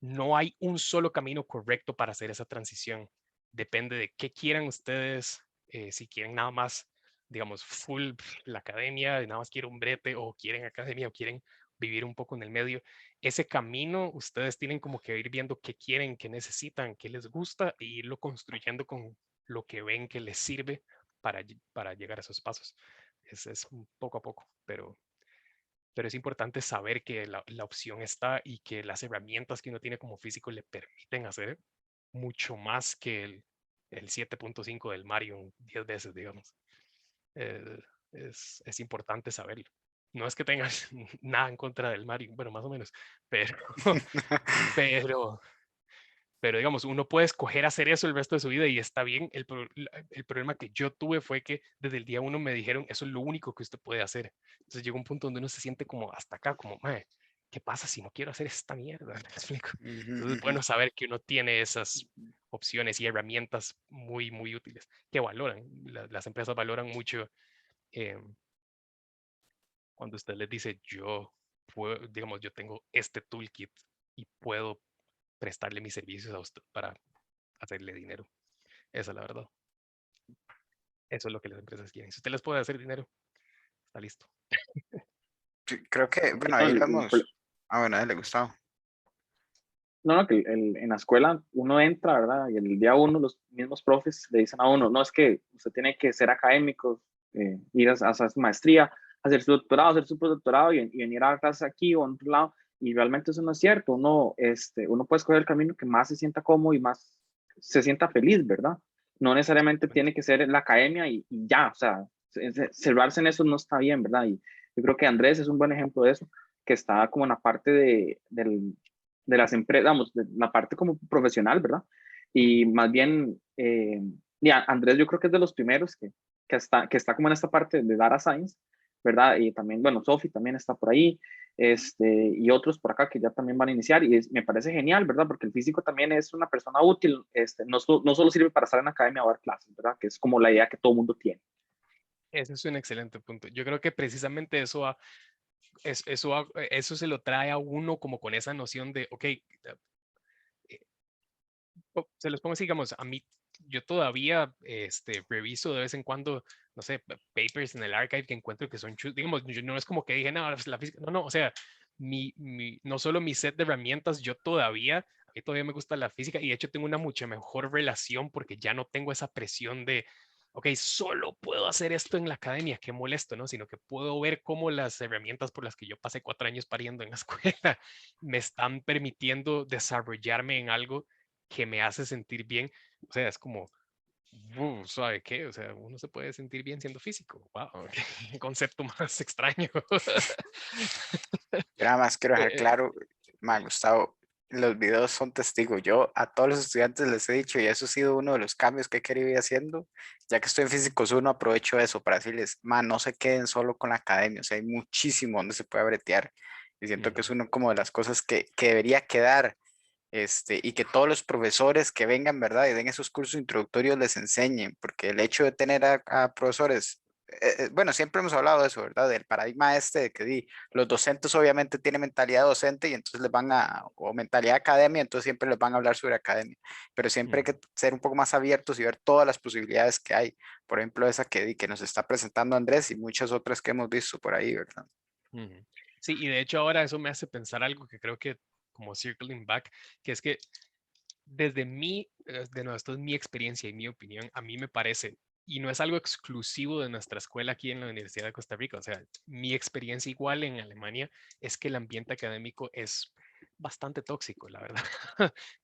no hay un solo camino correcto para hacer esa transición. Depende de qué quieran ustedes, si quieren nada más, digamos, full la academia, nada más quieren un brete, o quieren academia, o quieren vivir un poco en el medio. Ese camino ustedes tienen como que ir viendo qué quieren, qué necesitan, qué les gusta, e irlo construyendo con lo que ven que les sirve para llegar a esos pasos. Es un poco a poco, pero es importante saber que la opción está y que las herramientas que uno tiene como físico le permiten hacer mucho más que el 7.5 del Mario 10 veces, digamos. Eh, es importante saberlo. No es que tengas nada en contra del Mario, bueno, más o menos, pero, pero, pero digamos, uno puede escoger hacer eso el resto de su vida y está bien. El problema que yo tuve fue que desde el día uno me dijeron, eso es lo único que usted puede hacer. Entonces llegó un punto donde uno se siente como hasta acá, como, "Mae, ¿qué pasa si no quiero hacer esta mierda?" ¿Me explico? Entonces es bueno saber que uno tiene esas opciones y herramientas muy, muy útiles que valoran. Las empresas valoran mucho eh, cuando usted les dice, yo puedo, digamos, yo tengo este toolkit y puedo prestarle mis servicios a usted para hacerle dinero. Esa es la verdad. Eso es lo que las empresas quieren. Si usted les puede hacer dinero, está listo. Sí, creo que, Sí, bueno, no, ahí lo hemos. Ah, bueno, a él le gustaba. no, que en la escuela uno entra, ¿verdad? Y en el día uno los mismos profes le dicen a uno, no, es que usted tiene que ser académico, ir a hacer su maestría, hacer su doctorado, hacer su postdoctorado y venir a clases aquí o en otro lado. Y realmente eso no es cierto. Uno puede escoger el camino que más se sienta cómodo y más se sienta feliz, ¿verdad? No necesariamente tiene que ser la academia y ya, o sea, cerrarse en eso no está bien, ¿verdad? Y yo creo que Andrés es un buen ejemplo de eso, que está como en la parte de las empresas, vamos, de la parte como profesional, ¿verdad? Y más bien, ya, Andrés yo creo que es de los primeros que está como en esta parte de data science, ¿verdad? Y también, bueno, Sofi también está por ahí, y otros por acá que ya también van a iniciar, y me parece genial, ¿verdad? Porque el físico también es una persona útil, no solo sirve para estar en la academia o dar clases, ¿verdad? Que es como la idea que todo mundo tiene. Ese es un excelente punto. Yo creo que precisamente eso se lo trae a uno como con esa noción de, ok, se los pongo así, digamos, a mí, yo todavía reviso de vez en cuando, no sé, papers en el archive que encuentro que son, digamos, no es como que dije, no, la física, no, o sea, no solo mi set de herramientas, a mí todavía me gusta la física y de hecho tengo una mucha mejor relación porque ya no tengo esa presión de, ok, solo puedo hacer esto en la academia, qué molesto, ¿no? Sino que puedo ver cómo las herramientas por las que yo pasé 4 años pariendo en la escuela me están permitiendo desarrollarme en algo que me hace sentir bien. O sea, es como, ¿sabe qué? O sea, uno se puede sentir bien siendo físico. Wow, qué concepto más extraño. Yo nada más quiero dejar Eh, claro, me ha gustado, los videos son testigos. Yo a todos los estudiantes les he dicho, y eso ha sido uno de los cambios que he querido ir haciendo, ya que estoy en Físicos 1, aprovecho eso para decirles, man, no se queden solo con la academia, o sea, hay muchísimo donde se puede bretear. Y siento que es uno como de las cosas que debería quedar, y que todos los profesores que vengan, ¿verdad? Y den esos cursos introductorios les enseñen, porque el hecho de tener a profesores bueno, siempre hemos hablado de eso, ¿verdad? Del paradigma de que los docentes obviamente tienen mentalidad docente y entonces o mentalidad academia, entonces siempre les van a hablar sobre academia, pero siempre hay que ser un poco más abiertos y ver todas las posibilidades que hay. Por ejemplo, esa que nos está presentando Andrés y muchas otras que hemos visto por ahí, ¿verdad? Sí, y de hecho ahora eso me hace pensar algo que creo que como circling back, que es que desde de nuevo, esto es mi experiencia y mi opinión, a mí me parece, y no es algo exclusivo de nuestra escuela aquí en la Universidad de Costa Rica, o sea, mi experiencia igual en Alemania es que el ambiente académico es bastante tóxico, la verdad.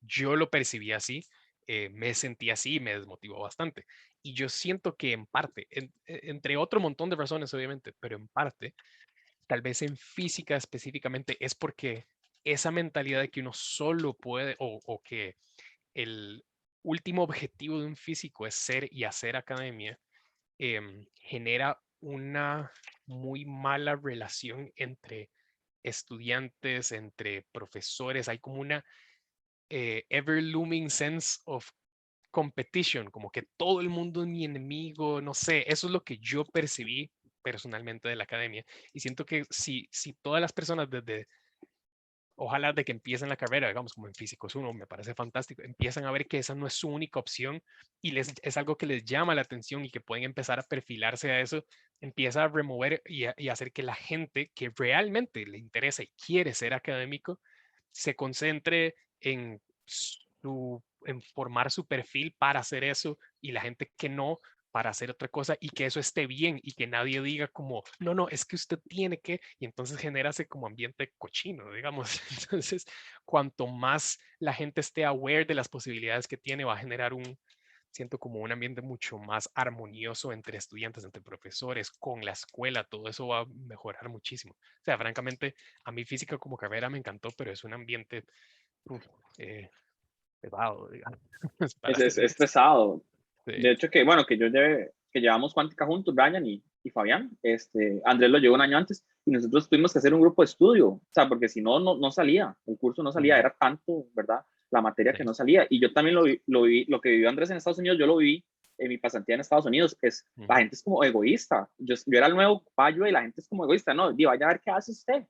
Yo lo percibí así, me sentí así y me desmotivó bastante. Y yo siento que en parte, entre otro montón de razones obviamente, pero en parte, tal vez en física específicamente, es porque esa mentalidad de que uno solo puede o que el último objetivo de un físico es ser y hacer academia, genera una muy mala relación entre estudiantes, entre profesores. Hay como una ever looming sense of competition, como que todo el mundo es mi enemigo, no sé, eso es lo que yo percibí personalmente de la academia. Y siento que si todas las personas desde ojalá de que empiecen la carrera, digamos, como en Físicos 1, me parece fantástico, empiezan a ver que esa no es su única opción y es algo que les llama la atención y que pueden empezar a perfilarse a eso, empieza a remover y hacer que la gente que realmente le interesa y quiere ser académico se concentre en formar su perfil para hacer eso y la gente que no para hacer otra cosa y que eso esté bien y que nadie diga como, no, no, es que usted tiene que, y entonces genera ese como ambiente cochino, digamos. Entonces, cuanto más la gente esté aware de las posibilidades que tiene, va a generar siento como un ambiente mucho más armonioso entre estudiantes, entre profesores, con la escuela, todo eso va a mejorar muchísimo. O sea, francamente, a mí física como carrera me encantó, pero es un ambiente pesado, digamos. Para Es estudiantes. pesado. Sí. De hecho, que bueno, que llevamos cuántica juntos, Brian y Fabián. Andrés lo llevó un año antes y nosotros tuvimos que hacer un grupo de estudio, o sea, porque si no, no salía, el curso no salía, era tanto, ¿verdad? La materia que Sí. no salía. Y yo también lo viví, lo que vivió Andrés en Estados Unidos, yo lo viví en mi pasantía en Estados Unidos. La gente es como egoísta. Yo era el nuevo payo y la gente es como egoísta. No, vaya a ver qué hace usted,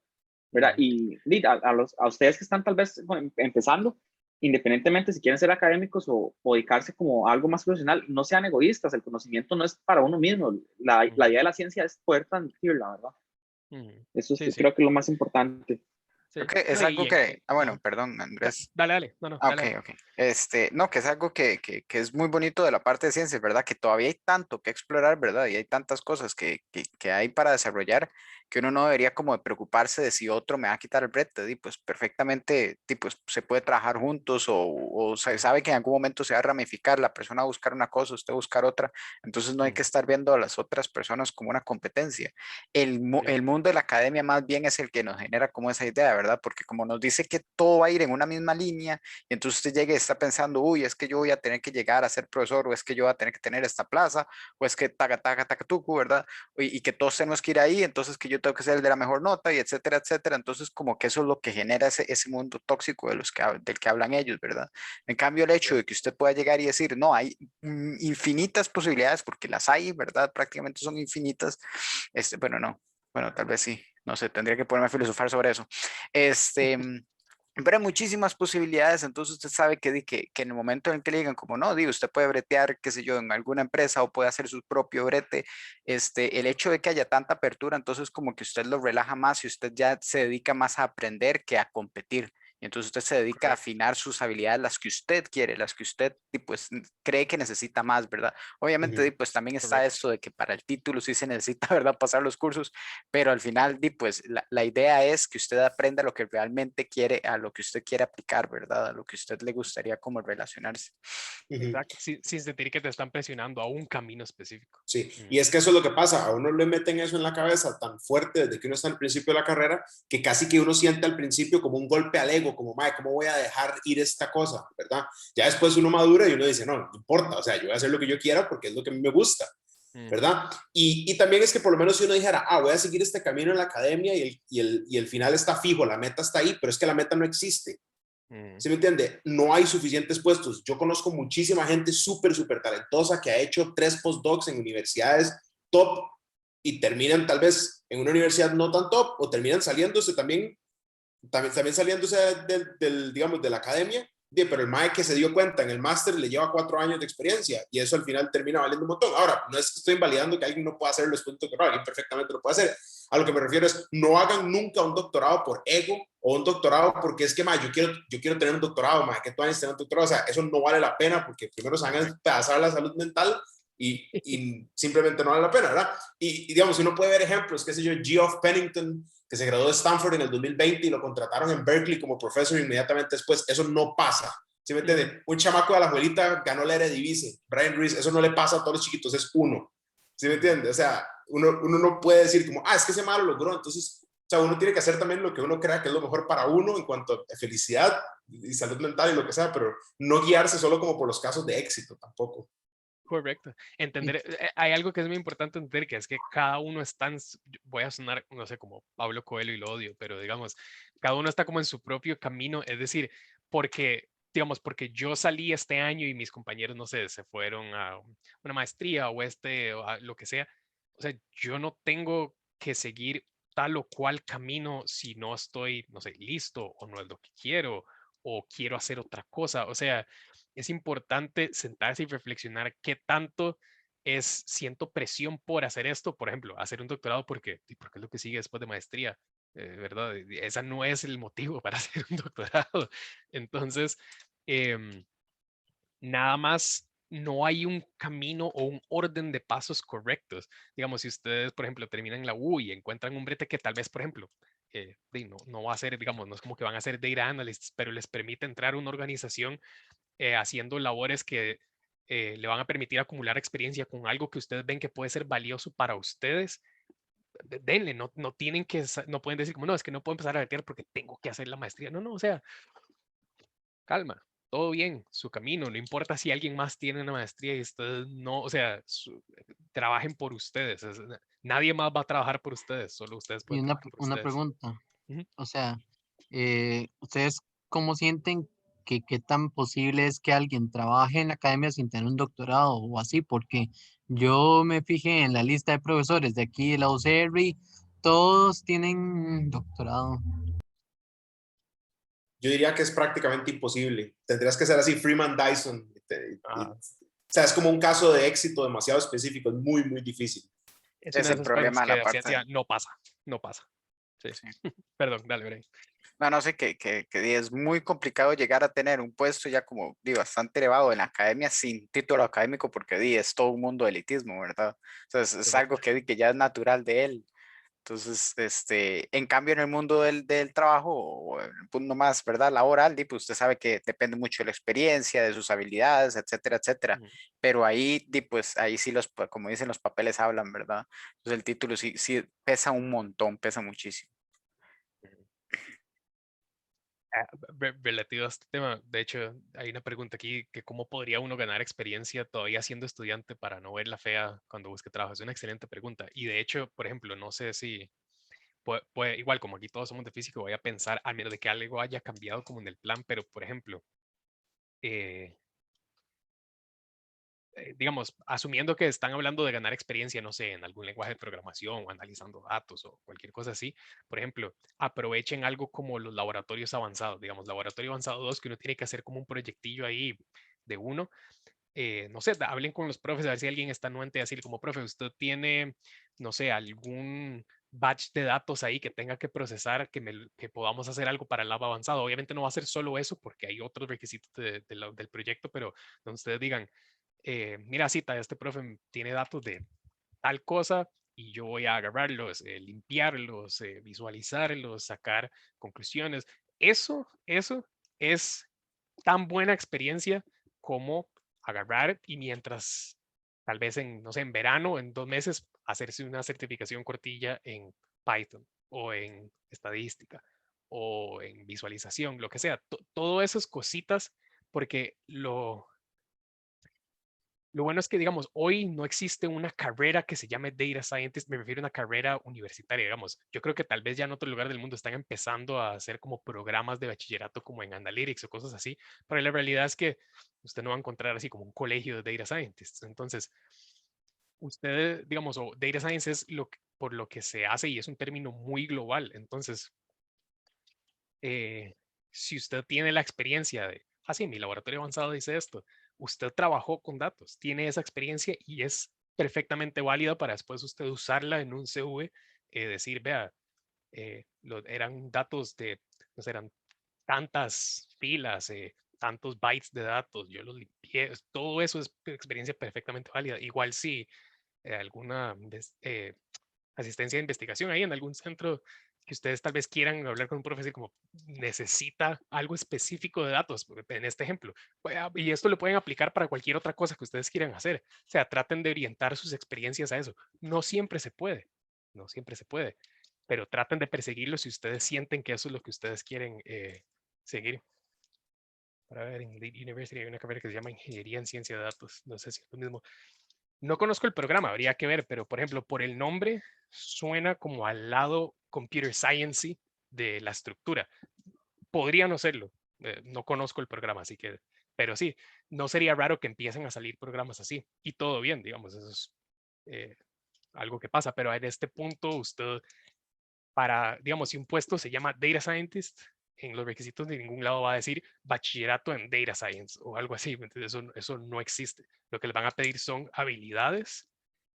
¿verdad? Y a ustedes que están tal vez empezando, independientemente si quieren ser académicos o dedicarse como a algo más profesional, no sean egoístas, el conocimiento no es para uno mismo, la idea de la ciencia es poder transmitirla, ¿verdad? Eso Sí, sí, creo que es lo más importante. sí. Creo que es No, algo que, bueno, ajá. perdón, Andrés. Dale, dale. No, no, Ah, dale, ok, dale. ok. No, que es algo que es muy bonito de la parte de ciencias, ¿verdad? Que todavía hay tanto que explorar, ¿verdad? Y hay tantas cosas que hay para desarrollar que uno no debería como de preocuparse de si otro me va a quitar el brete, y pues perfectamente, pues se puede trabajar juntos o se sabe que en algún momento se va a ramificar, la persona va a buscar una cosa, usted va a buscar otra, entonces no hay que estar viendo a las otras personas como una competencia. El mundo de la academia más bien es el que nos genera como esa idea, ¿verdad? Porque como nos dice que todo va a ir en una misma línea, y entonces usted llega y está pensando, uy, es que yo voy a tener que llegar a ser profesor, o es que yo voy a tener que tener esta plaza, o es que taca, taca, taca, tucu, ¿verdad? Y que todos tenemos que ir ahí, entonces que yo tengo que ser el de la mejor nota, y etcétera, etcétera. Entonces, como que eso es lo que genera ese mundo tóxico del que hablan ellos, ¿verdad? En cambio, el hecho de que usted pueda llegar y decir, no, hay infinitas posibilidades, porque las hay, ¿verdad? Prácticamente son infinitas. Bueno, no, bueno, tal vez sí, no sé, tendría que ponerme a filosofar sobre eso. Este. Pero hay muchísimas posibilidades, entonces usted sabe que en el momento en el que le digan como no, digo, usted puede bretear, qué sé yo, en alguna empresa o puede hacer su propio brete, el hecho de que haya tanta apertura, entonces como que usted lo relaja más y usted ya se dedica más a aprender que a competir. Y entonces usted se dedica a Correcto. afinar sus habilidades, las que usted quiere, las que usted pues cree que necesita más, ¿verdad? Obviamente, pues también está Correcto. esto de que para el título sí se necesita, ¿verdad? Pasar los cursos, pero al final, pues la idea es que usted aprenda lo que realmente quiere, a lo que usted quiere aplicar, ¿verdad? A lo que usted le gustaría como relacionarse. Exacto. Sin sentir que te están presionando a un camino específico. Sí, y es que eso es lo que pasa, a uno le meten eso en la cabeza tan fuerte desde que uno está al principio de la carrera, que casi que uno siente al principio como un golpe al ego, como, madre, ¿cómo voy a dejar ir esta cosa? ¿Verdad? Ya después uno madura y uno dice, no, no importa, o sea, yo voy a hacer lo que yo quiera porque es lo que a mí me gusta, ¿verdad? Y también es que por lo menos si uno dijera, voy a seguir este camino en la academia y el final está fijo, la meta está ahí, pero es que la meta no existe. ¿Sí me entiende? No hay suficientes puestos. Yo conozco muchísima gente súper talentosa que ha hecho 3 postdocs en universidades top y terminan tal vez en una universidad no tan top o terminan saliéndose también saliéndose digamos, de la academia, pero el mae que se dio cuenta en el máster le lleva 4 años de experiencia y eso al final termina valiendo un montón. Ahora, no es que estoy invalidando que alguien no pueda hacerlo después de un doctorado, alguien perfectamente lo puede hacer. A lo que me refiero es, no hagan nunca un doctorado por ego o un doctorado porque es que, mae, yo quiero tener un doctorado, mae, que tú vas a tener un doctorado, o sea, eso no vale la pena porque primero se van a despedazar la salud mental y simplemente no vale la pena, ¿verdad? Y digamos, uno puede ver ejemplos, qué sé yo, Geoff Pennington, que se graduó de Stanford en el 2020 y lo contrataron en Berkeley como profesor inmediatamente después. Eso no pasa. ¿Sí me entiende? Un chamaco de la abuelita ganó la Eredivisie, Brian Ruiz, eso no le pasa a todos los chiquitos, es uno. ¿Sí me entiende? O sea, uno no puede decir como, es que ese malo logró. Entonces, o sea, uno tiene que hacer también lo que uno crea que es lo mejor para uno en cuanto a felicidad y salud mental y lo que sea, pero no guiarse solo como por los casos de éxito tampoco. Correcto. Entender, hay algo que es muy importante entender, que es que cada uno está voy a sonar, no sé, como Pablo Coelho y lo odio, pero digamos, cada uno está como en su propio camino, es decir, porque yo salí este año y mis compañeros, no sé, se fueron a una maestría o o a lo que sea, o sea, yo no tengo que seguir tal o cual camino si no estoy, no sé, listo o no es lo que quiero o quiero hacer otra cosa, o sea, es importante sentarse y reflexionar qué tanto siento presión por hacer esto, por ejemplo, hacer un doctorado porque es lo que sigue después de maestría, ¿verdad? Esa no es el motivo para hacer un doctorado. Entonces, em, nada más no hay un camino o un orden de pasos correctos. Digamos, si ustedes, por ejemplo, terminan la U y encuentran un brete que tal vez, por ejemplo, no va a ser, digamos, no es como que van a ser data analysts, pero les permite entrar a una organización haciendo labores que le van a permitir acumular experiencia con algo que ustedes ven que puede ser valioso para ustedes, denle, no tienen no pueden decir como, no, es que no puedo empezar a vetear porque tengo que hacer la maestría. No, o sea, calma, todo bien, su camino, no importa si alguien más tiene una maestría y ustedes no, o sea, trabajen por ustedes. Nadie más va a trabajar por ustedes, solo ustedes Y pueden trabajar por una ustedes. pregunta, Ujú. o sea, ¿ustedes cómo sienten que qué tan posible es que alguien trabaje en la academia sin tener un doctorado o así? Porque yo me fijé en la lista de profesores de aquí de la UCR, todos tienen doctorado. Yo diría que es prácticamente imposible. Tendrías que ser así Freeman Dyson. Ah, O sea, es como un caso de éxito demasiado específico, es muy, muy difícil. es una Es de el esas cosas problema de que la a parte. ciencia no pasa, no pasa. Sí. Sí. Perdón, dale, Bray. No sé que es muy complicado llegar a tener un puesto ya como di, bastante elevado en la academia sin título académico porque di, es todo un mundo de elitismo, ¿verdad? O sea, es algo Correcto. que ya es natural de él. Entonces, en cambio, en el mundo del trabajo, o en el punto más, ¿verdad? Laboral, di, pues usted sabe que depende mucho de la experiencia, de sus habilidades, etcétera, etcétera. Ujú. Pero ahí, di, pues ahí sí como dicen, los papeles hablan, ¿verdad? Entonces el título sí pesa un montón, pesa muchísimo. Relativo a este tema, de hecho, hay una pregunta aquí que cómo podría uno ganar experiencia todavía siendo estudiante para no ver la fea cuando busque trabajo. Es una excelente pregunta. Y de hecho, por ejemplo, no sé si igual como aquí todos somos de físico, voy a pensar, a menos de que algo haya cambiado como en el plan, pero por ejemplo, eh, digamos, asumiendo que están hablando de ganar experiencia, no sé, en algún lenguaje de programación o analizando datos o cualquier cosa así, por ejemplo, aprovechen algo como los laboratorios avanzados, digamos, laboratorio avanzado 2, que uno tiene que hacer como un proyectillo ahí de uno. No sé, hablen con los profes a ver si alguien está anuente, decir como, profe, usted tiene, no sé, algún batch de datos ahí que tenga que procesar, que podamos hacer algo para el lab avanzado. Obviamente no va a ser solo eso porque hay otros requisitos del proyecto, pero donde ustedes digan, mira, cita, este profe tiene datos de tal cosa y yo voy a agarrarlos, limpiarlos, visualizarlos, sacar conclusiones. Eso es tan buena experiencia como agarrar y mientras, tal vez no sé, en verano, en 2 meses, hacerse una certificación cortilla en Python o en estadística o en visualización, lo que sea. Todo esas cositas, porque lo bueno es que, digamos, hoy no existe una carrera que se llame Data Scientist, me refiero a una carrera universitaria, digamos. Yo creo que tal vez ya en otro lugar del mundo están empezando a hacer como programas de bachillerato como en Analytics o cosas así, pero la realidad es que usted no va a encontrar así como un colegio de Data Scientists. Entonces, usted, digamos, o data science es por lo que se hace y es un término muy global. Entonces, si usted tiene la experiencia de, sí, mi laboratorio avanzado dice esto, usted trabajó con datos, tiene esa experiencia y es perfectamente válida para después usted usarla en un CV, decir, vea, eran datos de, no sé, eran tantas filas, tantos bytes de datos, yo los limpié, todo eso es experiencia perfectamente válida. Igual si alguna asistencia de investigación ahí en algún centro que ustedes tal vez quieran hablar con un profesor como necesita algo específico de datos, en este ejemplo. Y esto lo pueden aplicar para cualquier otra cosa que ustedes quieran hacer. O sea, traten de orientar sus experiencias a eso. No siempre se puede, no siempre se puede, pero traten de perseguirlo si ustedes sienten que eso es lo que ustedes quieren seguir. Para ver, en Lead University hay una carrera que se llama Ingeniería en Ciencia de Datos. No sé si es lo mismo. No conozco el programa, habría que ver, pero por ejemplo, por el nombre suena como al lado computer science de la estructura. Podría no serlo, no conozco el programa, así que, pero sí, no sería raro que empiecen a salir programas así y todo bien, digamos, eso es algo que pasa, pero en este punto usted, digamos, si un puesto se llama Data Scientist, en los requisitos de ningún lado va a decir bachillerato en Data Science o algo así, entonces eso no existe. Lo que les van a pedir son habilidades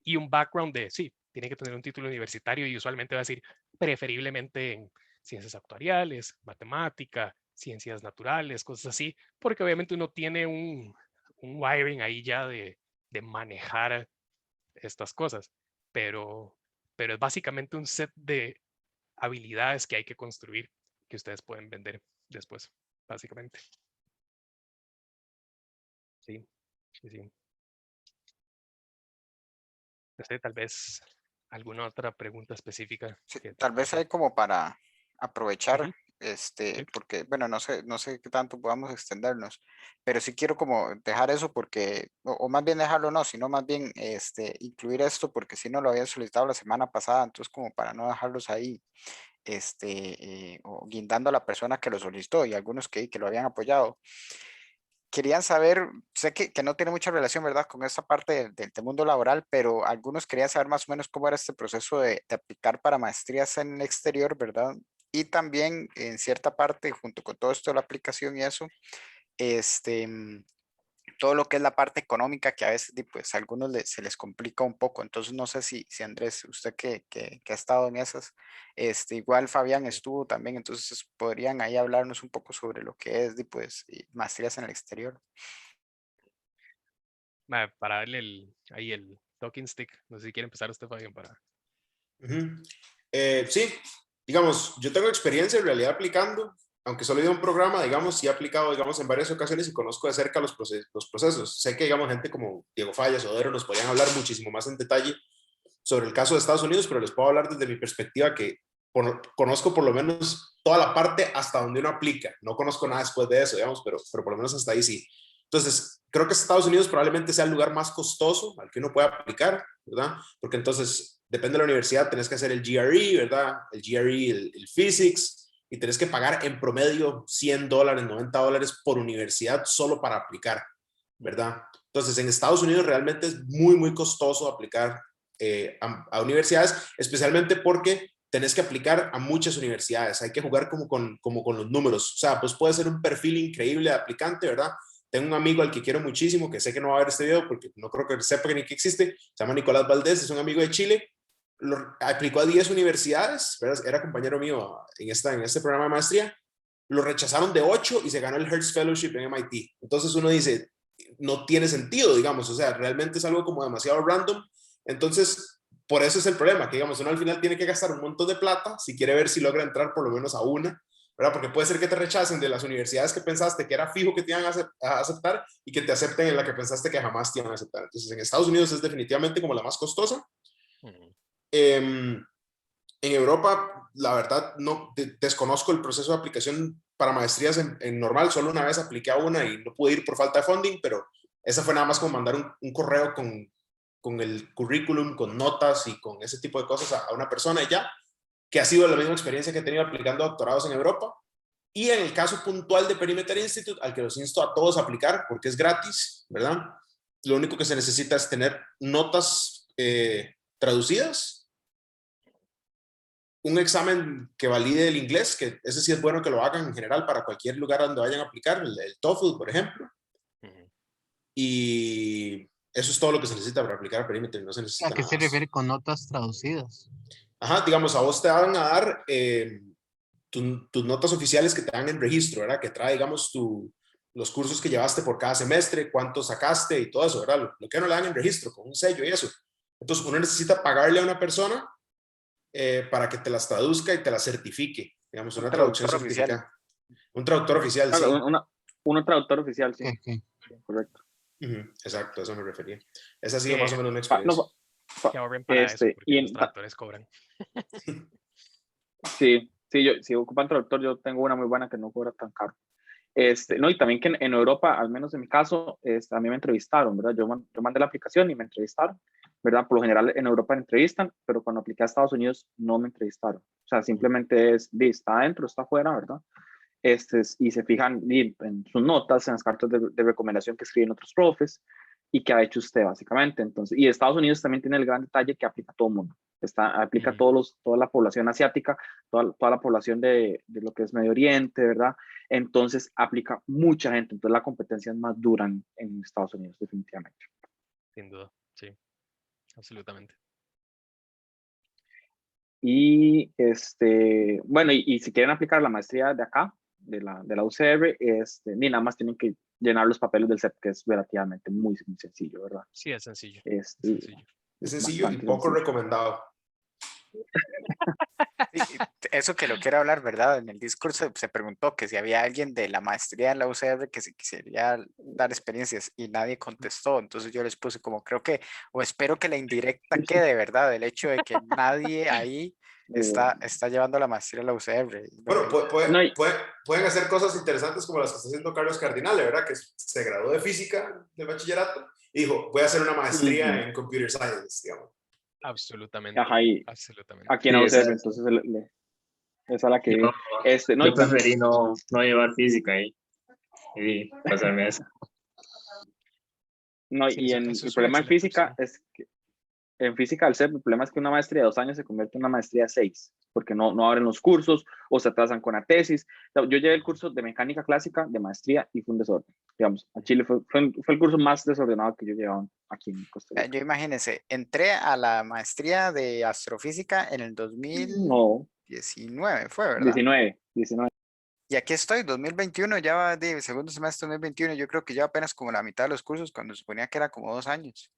y un background de, sí, tiene que tener un título universitario y usualmente va a decir preferiblemente en ciencias actuariales, matemática, ciencias naturales, cosas así, porque obviamente uno tiene un wiring ahí ya de manejar estas cosas, pero es básicamente un set de habilidades que hay que construir que ustedes pueden vender después, básicamente. Sí, sí, sí. No sé, tal vez alguna otra pregunta específica. Sí, Que tal vez hay como para aprovechar, Sí. porque, bueno, no sé qué tanto podamos extendernos, pero sí quiero como dejar eso porque, o más bien dejarlo no, sino más bien incluir esto porque si no lo había solicitado la semana pasada, entonces como para no dejarlos ahí, o guindando a la persona que lo solicitó y algunos que lo habían apoyado. Querían saber, sé que no tiene mucha relación, ¿verdad?, con esta parte del mundo laboral, pero algunos querían saber más o menos cómo era este proceso de aplicar para maestrías en el exterior, ¿verdad? Y también en cierta parte, junto con todo esto de la aplicación y eso, todo lo que es la parte económica que a veces pues a algunos se les complica un poco. Entonces no sé si Andrés, usted que ha estado en esas, igual Fabián estuvo también, entonces podrían ahí hablarnos un poco sobre lo que es pues maestrías en el exterior. Para darle ahí el talking stick, no sé si quiere empezar usted, Fabián, para... Sí, digamos, yo tengo experiencia en realidad aplicando, aunque solo he ido a un programa, digamos, sí he aplicado, digamos, en varias ocasiones y conozco de cerca los procesos. Sé que, digamos, gente como Diego Fallas o Dero nos podrían hablar muchísimo más en detalle sobre el caso de Estados Unidos, pero les puedo hablar desde mi perspectiva que conozco por lo menos toda la parte hasta donde uno aplica. No conozco nada después de eso, digamos, pero por lo menos hasta ahí sí. Entonces, creo que Estados Unidos probablemente sea el lugar más costoso al que uno pueda aplicar, ¿verdad? Porque entonces, depende de la universidad, tenés que hacer el GRE, ¿verdad? El GRE, el Physics, y tenés que pagar en promedio $100, $90 por universidad solo para aplicar, ¿verdad? Entonces, en Estados Unidos realmente es muy, muy costoso aplicar a universidades, especialmente porque tenés que aplicar a muchas universidades. Hay que jugar como con los números. O sea, pues puede ser un perfil increíble de aplicante, ¿verdad? Tengo un amigo al que quiero muchísimo, que sé que no va a ver este video porque no creo que sepa ni que existe. Se llama Nicolás Valdés, es un amigo de Chile. Aplicó a 10 universidades, ¿verdad? Era compañero mío en este programa de maestría. Lo rechazaron de 8 y se ganó el Hertz Fellowship en MIT. Entonces uno dice, no tiene sentido, digamos. O sea, realmente es algo como demasiado random. Entonces, por eso es el problema, que digamos, uno al final tiene que gastar un montón de plata si quiere ver si logra entrar por lo menos a una, ¿verdad? Porque puede ser que te rechacen de las universidades que pensaste que era fijo que te iban a aceptar y que te acepten en la que pensaste que jamás te iban a aceptar. Entonces, en Estados Unidos es definitivamente como la más costosa. En Europa, la verdad, no desconozco el proceso de aplicación para maestrías en normal. Solo una vez apliqué a una y no pude ir por falta de funding, pero esa fue nada más como mandar un correo con el currículum, con notas y con ese tipo de cosas a una persona y ya, que ha sido la misma experiencia que he tenido aplicando doctorados en Europa. Y en el caso puntual de Perimeter Institute, al que los insto a todos a aplicar, porque es gratis, ¿verdad? Lo único que se necesita es tener notas traducidas, un examen que valide el inglés, que ese sí es bueno que lo hagan en general para cualquier lugar donde vayan a aplicar, el TOEFL, por ejemplo. Y eso es todo lo que se necesita para aplicar perímetro, no se necesita ¿A qué nada se más. refiere con notas traducidas? Ajá, digamos, a vos te van a dar tus notas oficiales que te dan en registro, ¿verdad? Que trae, digamos, los cursos que llevaste por cada semestre, cuánto sacaste y todo eso, ¿verdad? Lo que no le dan en registro, con un sello y eso. Entonces, uno necesita pagarle a una persona para que te las traduzca y te las certifique, digamos, Un una traducción traductor oficial. certificada. Un traductor oficial, sí. Claro, un traductor oficial, sí. Ok. Correcto. Exacto, a eso me refería. Esa ha sido Que- más o menos una No, experiencia. Que ahorren para eso, porque y los traductores cobran. sí, si ocupan traductor, yo tengo una muy buena que no cobra tan caro. No, y también que en Europa, al menos en mi caso, a mí me entrevistaron, ¿verdad? Yo mandé la aplicación y me entrevistaron, ¿verdad? Por lo general en Europa me entrevistan, pero cuando apliqué a Estados Unidos no me entrevistaron. O sea, simplemente está adentro, está afuera, ¿verdad? Y se fijan en sus notas, en las cartas de recomendación que escriben otros profes y que ha hecho usted básicamente. Entonces, y Estados Unidos también tiene el gran detalle que aplica a todo el mundo. Aplica a toda la población asiática, toda la población de lo que es Medio Oriente, ¿verdad? Entonces aplica mucha gente. Entonces la competencia es más dura en Estados Unidos, definitivamente. Sin duda, sí, absolutamente. Y bueno, y si quieren aplicar la maestría de acá, de la UCR, ni nada más tienen que llenar los papeles del CEP, que es relativamente muy sencillo, ¿verdad? Sí, es sencillo. Es sencillo. Es sencillo y bastante poco sencillo. recomendado. Sí, eso que lo quiero hablar, ¿verdad? En el discurso se preguntó que si había alguien de la maestría en la UCR que se quisiera dar experiencias y nadie contestó. Entonces yo les puse como creo que, o espero que la indirecta quede, ¿verdad? El hecho de que nadie ahí está llevando la maestría en la UCR. Bueno, No, pueden hacer cosas interesantes como las que está haciendo Carlos Cardinale, ¿verdad? Que se graduó de física del bachillerato y dijo, voy a hacer una maestría en computer science, digamos. Absolutamente. ajá, y Absolutamente. aquí en Sí, la UCR, entonces esa es la que Yo, no, yo preferí no llevar física y pasarme a eso. no, Sí, y eso el es una problema en excelente física opción. es que en física al CEP, el problema es que una maestría de 2 años se convierte en una maestría de 6, porque no abren los cursos o se atrasan con la tesis. Yo llevé el curso de mecánica clásica de maestría y fue un desorden. Digamos, a Chile fue el curso más desordenado que yo llevaba aquí en Costa Rica. Yo imagínense, entré a la maestría de astrofísica en el No, 2019, fue, ¿verdad? 19. Y aquí estoy, 2021, ya va de segundo semestre 2021, yo creo que ya apenas como la mitad de los cursos, cuando suponía que era como 2 años,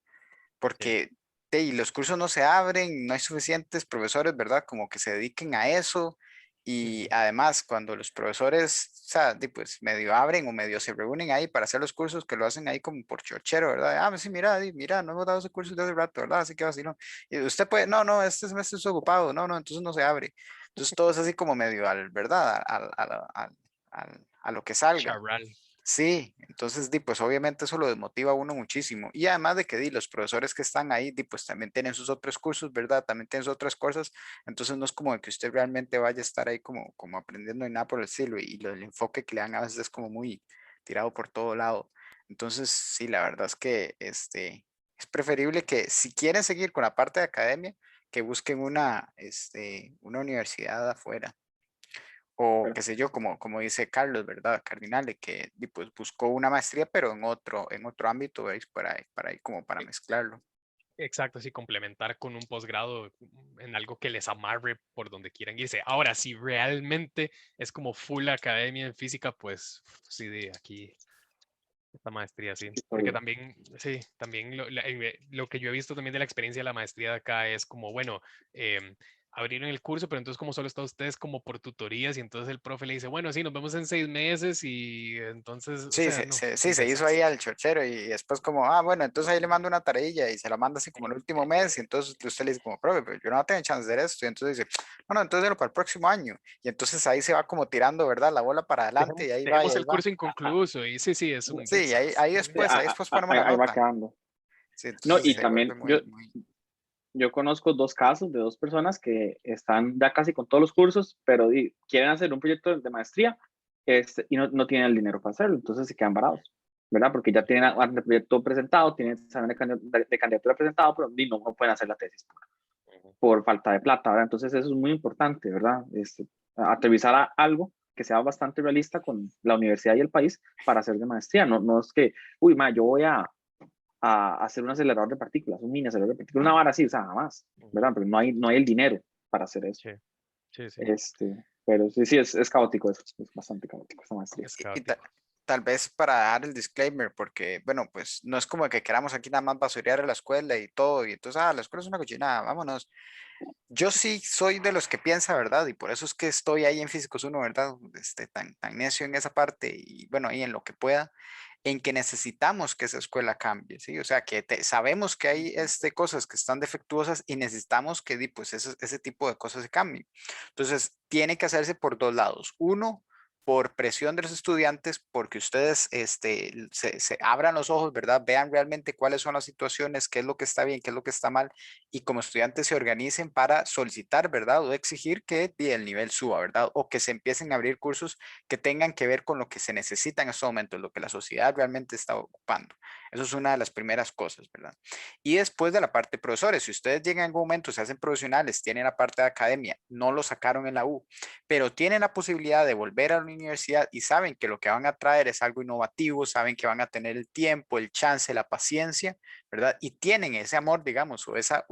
porque y los cursos no se abren, no hay suficientes profesores, ¿verdad? Como que se dediquen a eso, y además cuando los profesores, o sea, pues medio abren o medio se reúnen ahí para hacer los cursos, que lo hacen ahí como por chochero, ¿verdad? Ah, pues sí, mira, no hemos dado ese curso de hace rato, ¿verdad? Así que así, ¿no? Y usted puede, no, este semestre estoy ocupado, no, entonces no se abre. Entonces todo es así como medio ¿verdad? A lo que salga. Charral. Sí, entonces, pues obviamente eso lo desmotiva a uno muchísimo. Y además de que los profesores que están ahí, pues también tienen sus otros cursos, ¿verdad? También tienen sus otras cosas. Entonces no es como de que usted realmente vaya a estar ahí como aprendiendo ni nada por el estilo. Y el enfoque que le dan a veces es como muy tirado por todo lado. Entonces, sí, la verdad es que es preferible que si quieren seguir con la parte de academia, que busquen una universidad afuera. O qué sé yo, como dice Carlos, ¿verdad? Cardinale, que pues buscó una maestría, pero en otro ámbito, ¿veis? Para ir como para mezclarlo. Exacto, sí, complementar con un posgrado en algo que les amarre por donde quieran irse. Ahora, si realmente es como full academia en física, pues sí, de aquí esta maestría, sí. Porque también, sí, también lo que yo he visto también de la experiencia de la maestría de acá es como, bueno, abrieron el curso, pero entonces como solo está ustedes como por tutorías y entonces el profe le dice, bueno, sí, nos vemos en 6 meses y entonces, o Sí, sea, no, sí, se hizo ahí al chochero y después como, bueno, entonces ahí le mando una tareilla y se la manda así como el último mes y entonces usted le dice como, profe, pero yo no tengo chance de hacer esto y entonces dice, no, entonces déjalo para el próximo año y entonces ahí se va como tirando, ¿verdad? La bola para adelante y ahí va y Dejemos ahí el va. curso inconcluso y sí, es un Sí, ahí después ponemos la ahí va nota. quedando. Sí, No, entonces y se vuelve también muy. yo conozco 2 casos de 2 personas que están ya casi con todos los cursos, pero quieren hacer un proyecto de maestría y no tienen el dinero para hacerlo, entonces se quedan varados. ¿verdad? Porque ya tienen el proyecto presentado, tienen examen de candidatura presentado, pero no pueden hacer la tesis por falta de plata, ¿verdad? Entonces eso es muy importante, ¿verdad? Aterrizar a algo que sea bastante realista con la universidad y el país para hacer de maestría. No es que, uy, yo voy a hacer un acelerador de partículas, un mini acelerador de partículas, una vara así, o sea, jamás, ¿verdad? Porque no hay el dinero para hacer eso. Sí. Pero sí, es caótico eso, es bastante caótico esa maestría. Es Y caótico. tal vez para dar el disclaimer, porque, bueno, pues no es como que queramos aquí nada más basurear a la escuela y todo, y entonces, la escuela es una cochinada, vámonos. Yo sí soy de los que piensa, ¿verdad? Y por eso es que estoy ahí en Físicos 1, ¿verdad? Tan necio en esa parte y, bueno, ahí en lo que pueda, en que necesitamos que esa escuela cambie, ¿sí? O sea, que sabemos que hay cosas que están defectuosas y necesitamos que pues, ese tipo de cosas se cambien. Entonces, tiene que hacerse por dos lados. Uno, por presión de los estudiantes, porque ustedes se abran los ojos, ¿verdad? Vean realmente cuáles son las situaciones, qué es lo que está bien, qué es lo que está mal, y como estudiantes se organicen para solicitar, ¿verdad? O exigir que el nivel suba, ¿verdad? O que se empiecen a abrir cursos que tengan que ver con lo que se necesita en estos momentos, lo que la sociedad realmente está ocupando. Eso es una de las primeras cosas, ¿verdad? Y después de la parte de profesores, si ustedes llegan en algún momento, se hacen profesionales, tienen la parte de academia, no lo sacaron en la U, pero tienen la posibilidad de volver a la universidad y saben que lo que van a traer es algo innovativo, saben que van a tener el tiempo, el chance, la paciencia, ¿verdad? Y tienen ese amor, digamos, ese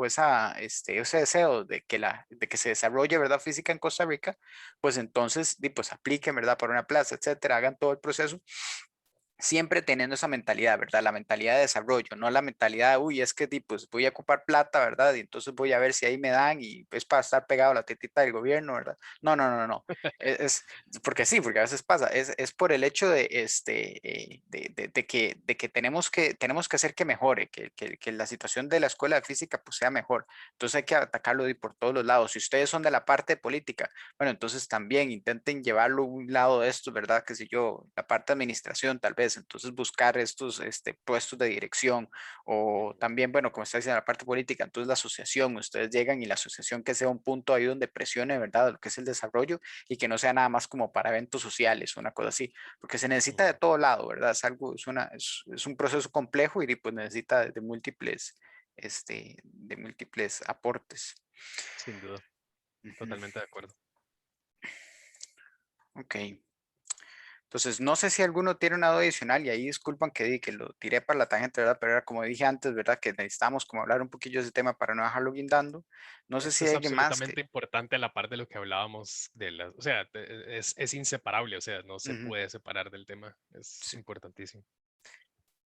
deseo de que se desarrolle, ¿verdad? Física en Costa Rica, pues entonces, pues apliquen, ¿verdad? Para una plaza, etcétera, hagan todo el proceso siempre teniendo esa mentalidad, ¿verdad? La mentalidad de desarrollo, no la mentalidad de, uy, es que pues voy a ocupar plata, ¿verdad? Y entonces voy a ver si ahí me dan y es para estar pegado a la tetita del gobierno, ¿verdad? No. Porque sí, porque a veces pasa, es por el hecho de que tenemos que hacer que mejore, que la situación de la escuela de física pues sea mejor. Entonces hay que atacarlo por todos los lados. Si ustedes son de la parte de política, bueno, entonces también intenten llevarlo a un lado de esto, ¿verdad? Que sé yo, la parte de administración tal vez, entonces buscar estos puestos de dirección o también, bueno, como está diciendo la parte política, entonces la asociación, ustedes llegan y la asociación que sea un punto ahí donde presione, ¿verdad? Lo que es el desarrollo y que no sea nada más como para eventos sociales, una cosa así, porque se necesita de todo lado, ¿verdad? Es un proceso complejo y pues necesita de múltiples aportes. Sin duda, Ujú. totalmente de acuerdo. Ok. Entonces, no sé si alguno tiene una duda adicional y ahí disculpan que lo tiré para la tangente, ¿verdad? Pero era como dije antes, ¿verdad? Que necesitamos como hablar un poquillo de ese tema para no dejarlo guindando. No sé Esto si es hay alguien más que... absolutamente importante a la par de lo que hablábamos o sea, es inseparable, o sea, no se Ujú. puede separar del tema, es Sí. importantísimo.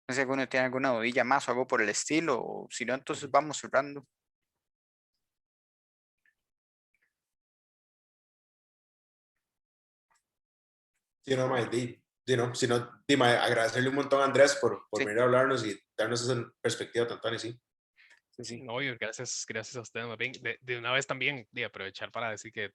No sé si alguno tiene alguna dudilla más o algo por el estilo, o si no, entonces Ujú. vamos cerrando. Sí, no, mae, no, si no, mae, agradecerle un montón a Andrés por Sí, venir a hablarnos y darnos esa perspectiva tan así. sí. No, y gracias a ustedes, más bien, de una vez también, de aprovechar para decir que,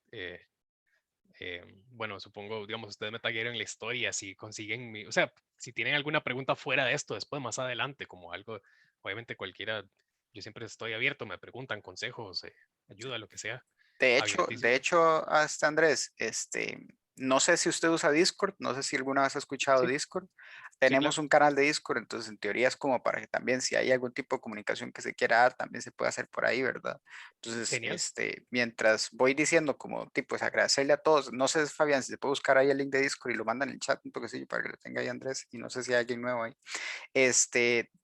bueno, supongo, digamos, ustedes me taguearon en la historia, si consiguen, o sea, si tienen alguna pregunta fuera de esto, después más adelante, como algo, obviamente cualquiera, yo siempre estoy abierto, me preguntan consejos, ayuda, lo que sea, De abiertísimo. hecho, hasta Andrés, no sé si usted usa Discord, no sé si alguna vez ha escuchado Sí, Discord. sí, Tenemos claro. un canal de Discord, entonces en teoría es como para que también si hay algún tipo de comunicación que se quiera dar, también se puede hacer por ahí, ¿verdad? Entonces, Genial. mientras voy diciendo como tipo, es agradecerle a todos, no sé, Fabián, si se puede buscar ahí el link de Discord y lo mandan en el chat, un toquecillo para que lo tenga ahí Andrés, y no sé si hay alguien nuevo ahí.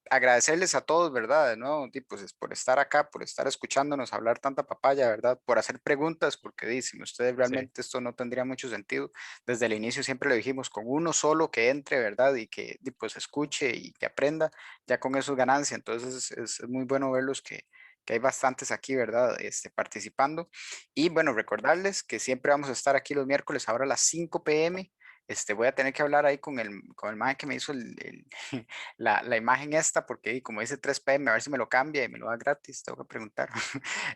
Agradecerles a todos, ¿verdad? De nuevo, pues es por estar acá, por estar escuchándonos hablar tanta papaya, ¿verdad? Por hacer preguntas, porque dicen, ustedes Sí, realmente esto no tendría mucho sentido. Desde el inicio siempre lo dijimos, con uno solo que entre, ¿verdad? Y que pues escuche y que aprenda, ya con eso es ganancia. Entonces es muy bueno verlos que hay bastantes aquí, ¿verdad? Participando. Y bueno, recordarles que siempre vamos a estar aquí los miércoles ahora a las 5 p.m. Voy a tener que hablar ahí con el man que me hizo la imagen esta, porque como dice 3 p.m., a ver si me lo cambia y me lo da gratis, tengo que preguntar.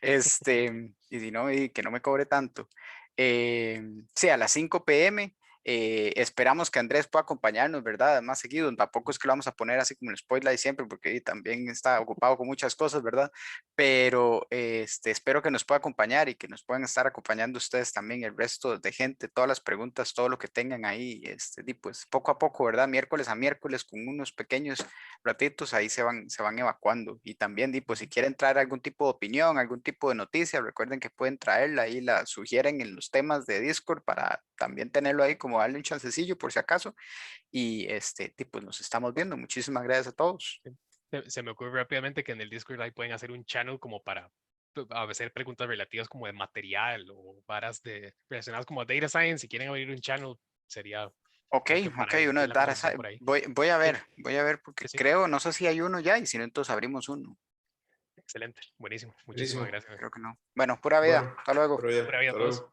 Y si no, y que no me cobre tanto. Sí, a las 5 p.m. Esperamos que Andrés pueda acompañarnos, ¿verdad? Más seguido. Tampoco es que lo vamos a poner así como el spotlight siempre, porque también está ocupado con muchas cosas, ¿verdad? Pero espero que nos pueda acompañar y que nos puedan estar acompañando ustedes también, el resto de gente, todas las preguntas, todo lo que tengan ahí, pues poco a poco, ¿verdad? Miércoles a miércoles con unos pequeños ratitos ahí se van evacuando. Y también, pues si quieren traer algún tipo de opinión, algún tipo de noticia, recuerden que pueden traerla ahí, la sugieren en los temas de Discord para también tenerlo ahí, como darle un chancecillo por si acaso. Y pues nos estamos viendo. Muchísimas gracias a todos. Se me ocurre rápidamente que en el Discord ahí pueden hacer un channel como para hacer preguntas relativas como de material o varas relacionadas como a data science. Si quieren abrir un channel, sería Ok, como que para uno de la data conversación por ahí. voy a ver, porque Sí. creo, no sé si hay uno ya, y si no, entonces abrimos uno. Excelente, buenísimo. Buenísimo. Muchísimas gracias. Creo que no. Bueno, pura vida. Bueno, Hasta luego. pero ya, Pura vida a hasta todos. luego.